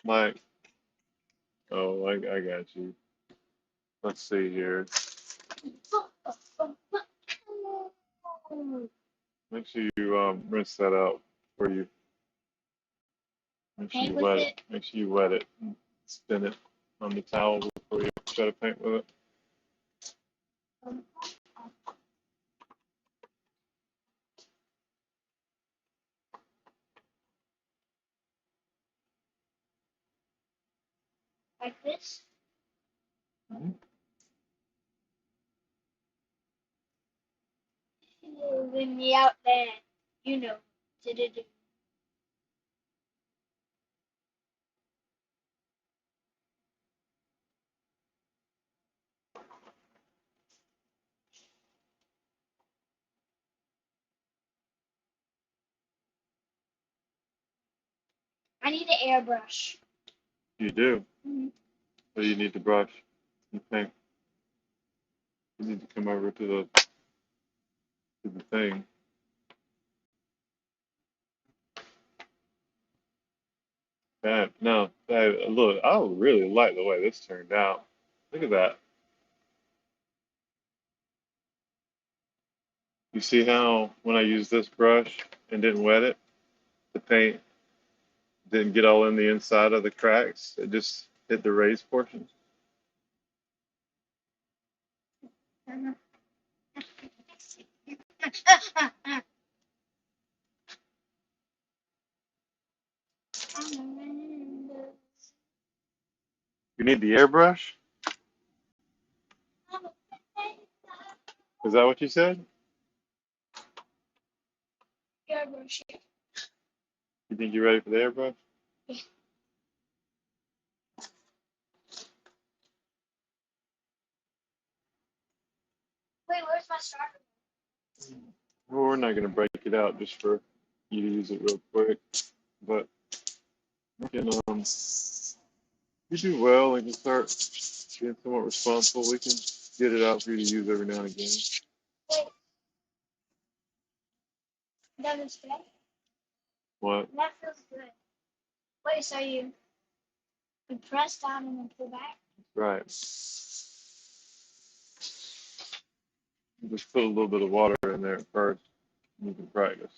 like, oh, I got you. Let's see here. Make sure you rinse that out before you. Make sure Paint you with wet it. it. Make sure you wet it and spin it on the towel before you try to paint with it. Like this. Mhm. Live me out there. You know. Do. I need an airbrush. You do. Mm-hmm. So you need to brush. You paint. You need to come over to the thing. No, look, I really like the way this turned out. Look at that. You see how when I used this brush and didn't wet it, the paint didn't get all in the inside of the cracks. It just hit the raised portion. You need the airbrush? Is that what you said? Airbrush. You think you're ready for the airbrush? Wait, where's my starter? Well, we're not going to break it out just for you to use it real quick. But we can, you do well and can start being somewhat responsible. We can get it out for you to use every now and again. Wait, that is good. What? That feels good. Wait, so you press down and then pull back? Right. Just put a little bit of water in there first. And you can practice.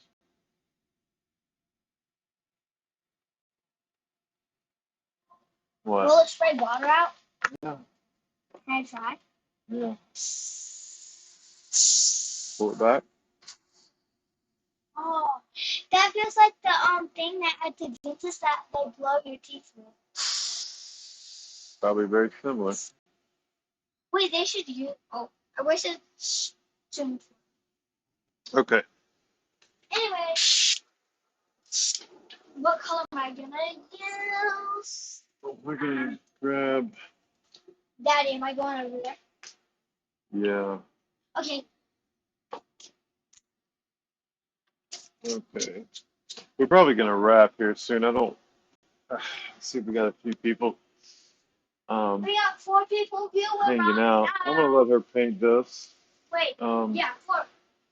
What? Will it spray water out? Yeah. Can I try? Yeah. Pull it back. Oh, that feels like the thing that at the dentist that they blow your teeth with. Probably very similar. Wait, they should use. Oh, I wish it shouldn't. Okay. Anyway, what color am I gonna use? We're gonna grab. Daddy, am I going over there? Yeah. Okay. Okay. We're probably gonna wrap here soon. I don't. Let's see if we got a few people We got 4 people viewing hanging right out. I'm gonna now. let her paint this Wait, um, yeah, 4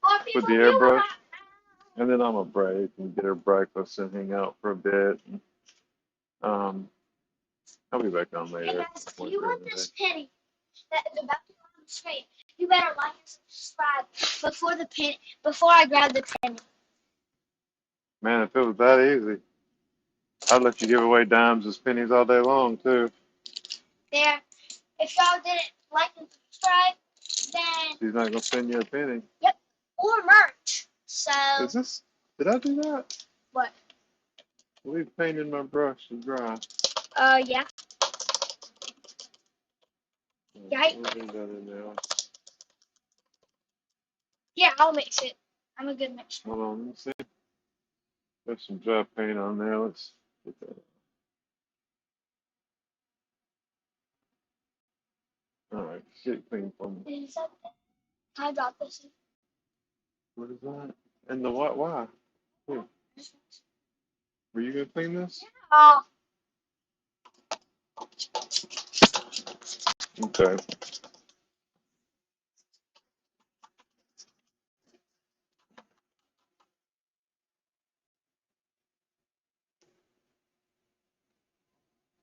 with people the viewing airbrush, right and then I'm gonna break and get her breakfast and hang out for a bit. Um, I'll be back on now. Hey later. guys, if you want this penny that is about to go on the screen, you better like and subscribe before I grab the penny. Man, if it was that easy, I'd let you give away dimes and pennies all day long too. There. If y'all didn't like and subscribe, then She's not gonna send you a penny. yep, or merch. So Is this? Did I do that? what? Leave paint in my brush to dry. Yeah. I'll leave that in there. Yeah, I'll mix it. I'm a good mixer. Hold on, let me see. There's some dry paint on there. Let's get that. All right, get it clean for me. Is that I got this. What is that? And the what? Why? Here, were you gonna clean this? Oh, Okay.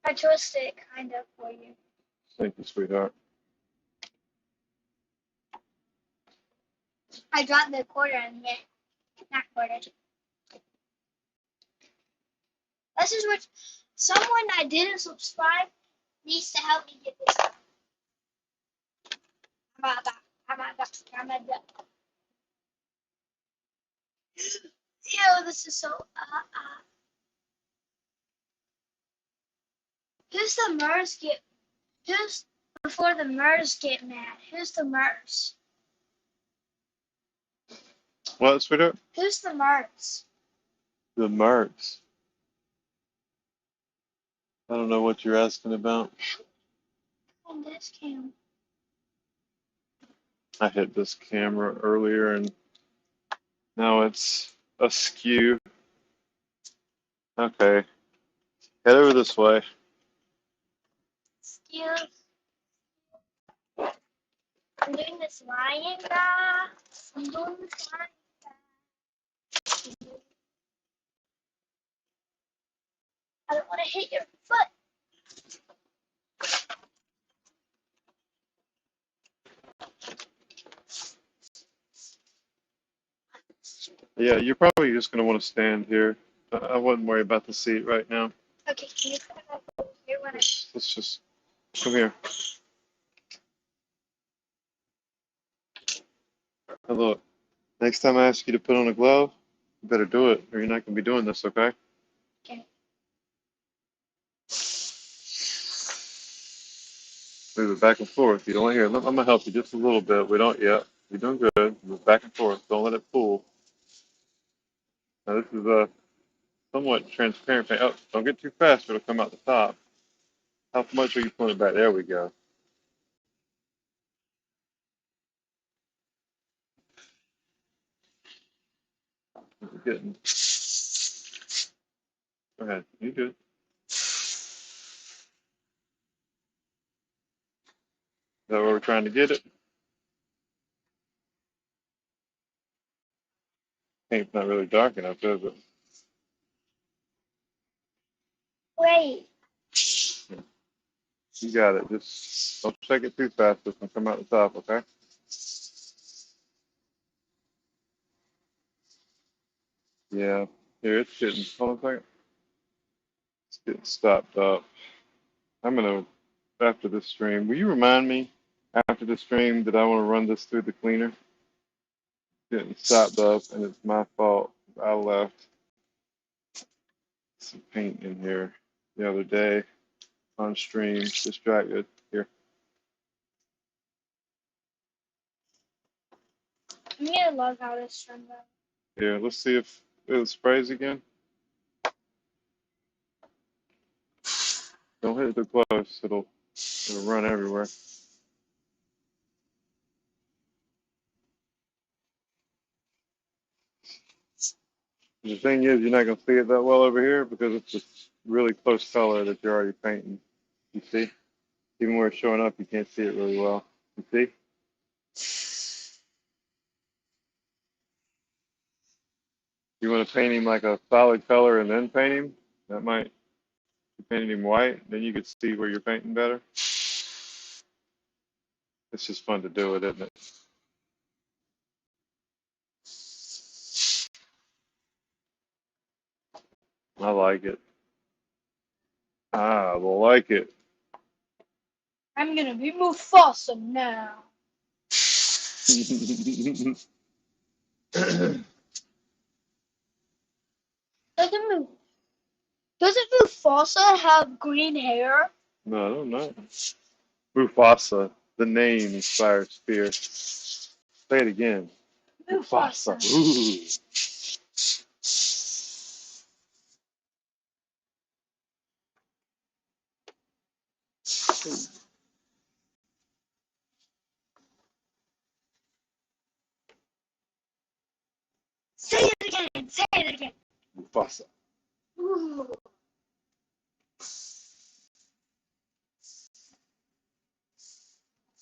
I twisted it kind of for you. Thank you, sweetheart. I dropped the quarter in here. Not quarter. This is what someone that didn't subscribe needs to help me get this. I'm about that. Ew, this is so. Who's the MERS get? Who's before the MERS get mad? Who's the MERS? What, sweetheart? Who's the MERS? The marks. I don't know what you're asking about. On this cam. I hit this camera earlier and now it's askew. Okay, head over this way. Excuse. I'm doing this lying guy. I'm doing this lying guy. I don't want to hit your foot. Yeah, you're probably just gonna want to stand here. I wouldn't worry about the seat right now. Okay, can you put it back here when I. Let's just come here. Now look, next time I ask you to put on a glove, you better do it, or you're not gonna be doing this, okay? Okay. Move it back and forth. You don't hear. I'm gonna help you just a little bit. We don't yet. You're doing good. Move back and forth. Don't let it pull. Now this is a somewhat transparent paint. Oh, don't get too fast, or it'll come out the top. How much are you pulling it back? There we go. You're getting. Go ahead. You good? Is that where we're trying to get it? Paint's not really dark enough, is it? Wait. You got it. Just don't shake it too fast. It's gonna come out the top, okay? Yeah. Here, it's getting, hold on a second. It's getting stopped up. I'm going to, after this stream, will you remind me after the stream that I want to run this through the cleaner? It's getting stopped up, and it's my fault. I left some paint in here the other day on stream, distracted. Here. I'm gonna log out of stream though. Here, let's see if it sprays again. Don't hit it too close. It'll run everywhere. The thing is, you're not going to see it that well over here because it's a really close color that you're already painting. You see? Even where it's showing up, you can't see it really well. You see? You want to paint him like a solid color and then paint him? That might be painting him white. Then you could see where you're painting better. It's just fun to do it, isn't it? I like it. I like it. I'm gonna be Mufasa now. Doesn't doesn't Mufasa have green hair? No, I don't know. Mufasa. The name inspires fear. Say it again. Mufasa. Ooh. Say it again. Say it again. Mufasa. Ooh.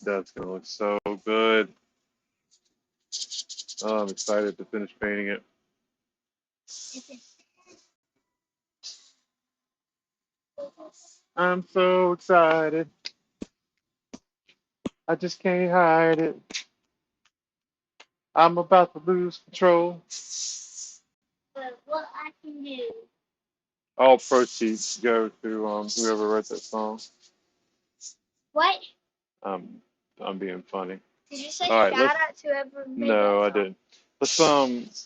That's gonna look so good. Oh, I'm excited to finish painting it. I'm so excited. I just can't hide it. I'm about to lose control. But what I can do? All proceeds go to whoever wrote that song. What? Um, I'm being funny. Did you say All right, shout let's. out to whoever made No, that I song? didn't.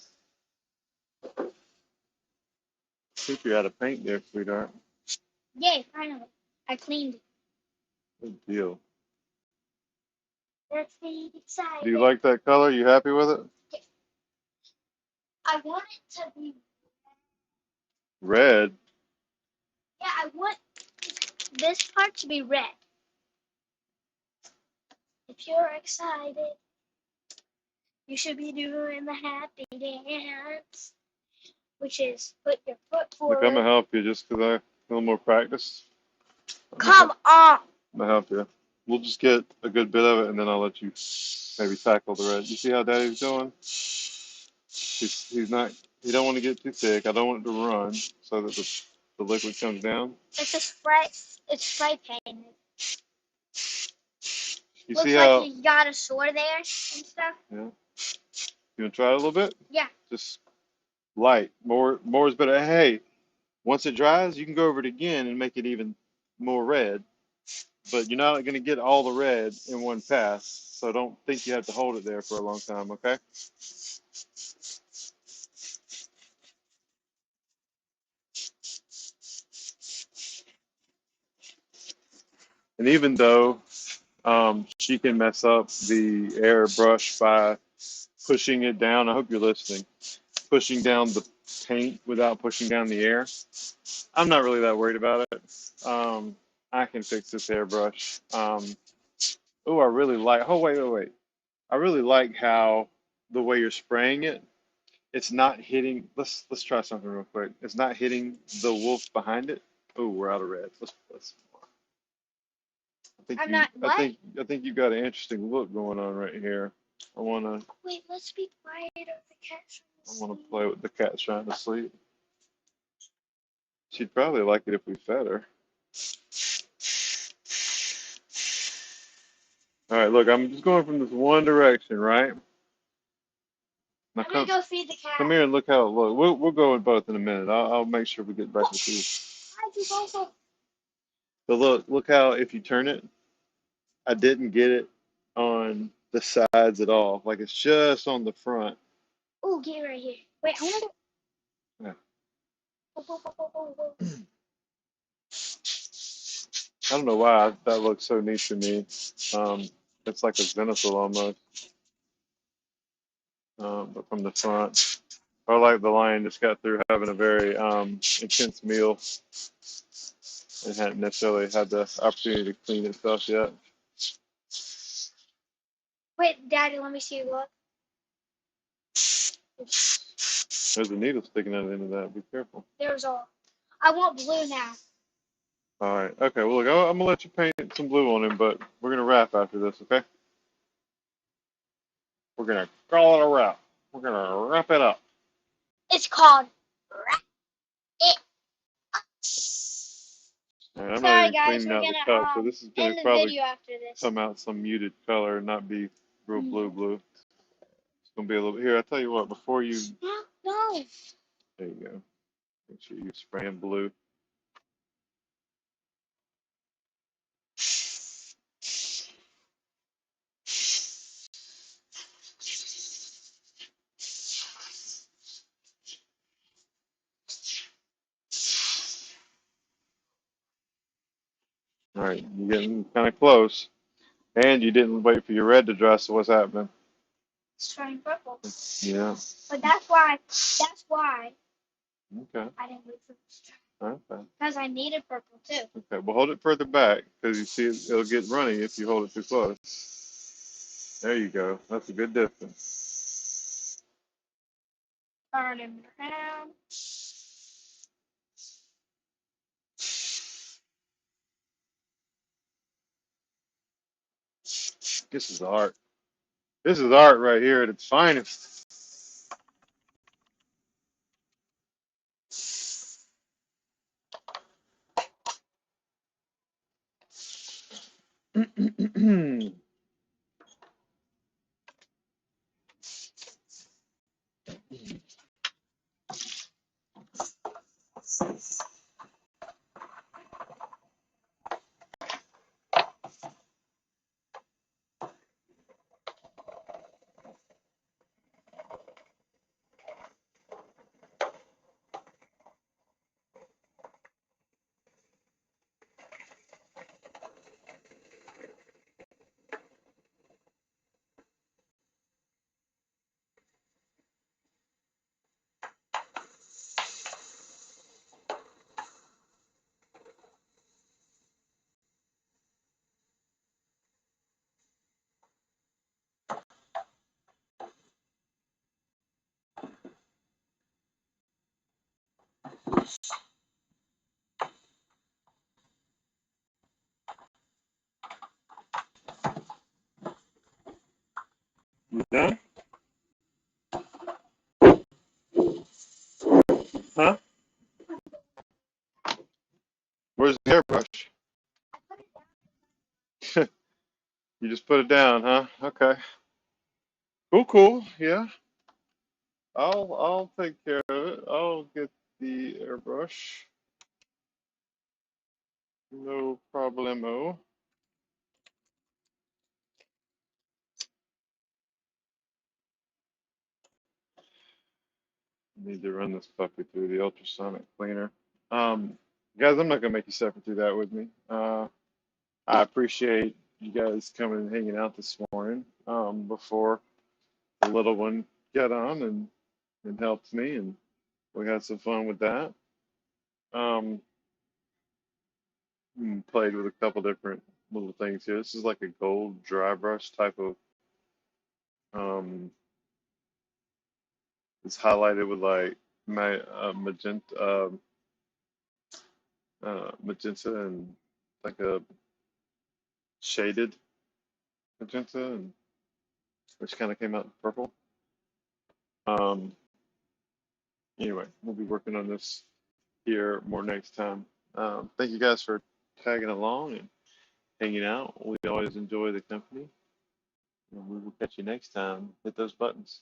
Let's think you're out of paint there, sweetheart. Yay! Finally, I cleaned it. Good deal. Let's be excited. Do you like that color? You happy with it? I want it to be. Red. Yeah, I want this part to be red. If you're excited, you should be doing the happy dance, which is put your foot Look, I'm forward. gonna help you just because I a little more practice. Come on. I'm gonna help you. We'll just get a good bit of it, and then I'll let you maybe tackle the rest. You see how Daddy's doing? He's not. He don't want to get too thick. I don't want it to run, so that the liquid comes down. It's a spray. It's spray painted. You Looks see like how? you got a sword there and stuff. Yeah. You wanna try it a little bit? Yeah. Just light. More is better. Hey, once it dries, you can go over it again and make it even more red. But you're not gonna get all the red in one pass, so don't think you have to hold it there for a long time. Okay? And even though she can mess up the airbrush by pushing it down. I hope you're listening. Pushing down the paint without pushing down the air. I'm not really that worried about it. I can fix this airbrush. Oh, I really like. Oh, wait. I really like how the way you're spraying it. It's not hitting. Let's try something real quick. It's not hitting the wolf behind it. Oh, we're out of red. Let's. I'm not what? I think you got an interesting look going on right here. I wanna Wait, let's be quiet or the cat's I trying to wanna sleep. play with the cat trying to sleep. She'd probably like it if we fed her. All right, look, I'm just going from this one direction, right? Now I'm gonna go feed the come cat. here and look how it looks. We'll go with both in a minute. I'll make sure we get back to you. Hi, she's also. But look how if you turn it, I didn't get it on the sides at all. Like it's just on the front. Oh, get right here. Wait, I wanna. Yeah. Go, go, go, go, go, go. I don't know why that looks so neat to me. It's like a zenithal almost, but from the front. Or like the lion just got through having a very intense meal and hadn't necessarily had the opportunity to clean itself yet. Wait, Daddy, let me see you look. There's a needle sticking out of the end of that. Be careful. There's all. I want blue now. All right. Okay. Well, look, I'm gonna let you paint some blue on him, but we're gonna wrap after this. Okay. We're gonna call it a wrap. We're gonna wrap it up. It's called Wrap It Up. All right, I'm not Sorry, even guys, cleaning we're out the gonna cup, so this is gonna end the probably video after this. come out some muted color and not be real blue. It's gonna be a little bit here. I tell you what, before you, No, no. there you go. Make sure you spray in blue. All right, you're getting kind of close, and you didn't wait for your red to dry. So what's happening? It's turning purple. Yeah. But that's why. That's why Okay. I didn't wait for this to dry. Okay. Because I needed purple too. Okay. Well, hold it further back because you see it'll get runny if you hold it too close. There you go. That's a good distance. Turn him around. This is art. This is art right here at its finest. You done? Huh? Where's the airbrush? You just put it down, huh? Okay. Cool, cool. Yeah. I'll take care of it. I'll get the airbrush. No problemo. Need to run this puppy through the ultrasonic cleaner. Um, guys, I'm not gonna make you suffer through that with me. I appreciate you guys coming and hanging out this morning. Before the little one got on and helped me, and we had some fun with that. Um, played with a couple different little things here. This is like a gold dry brush type of. Um, it's highlighted with like magenta and like a shaded magenta, and which kind of came out purple. Um, anyway, we'll be working on this here more next time. Thank you guys for tagging along and hanging out. We always enjoy the company, and we will catch you next time. Hit those buttons.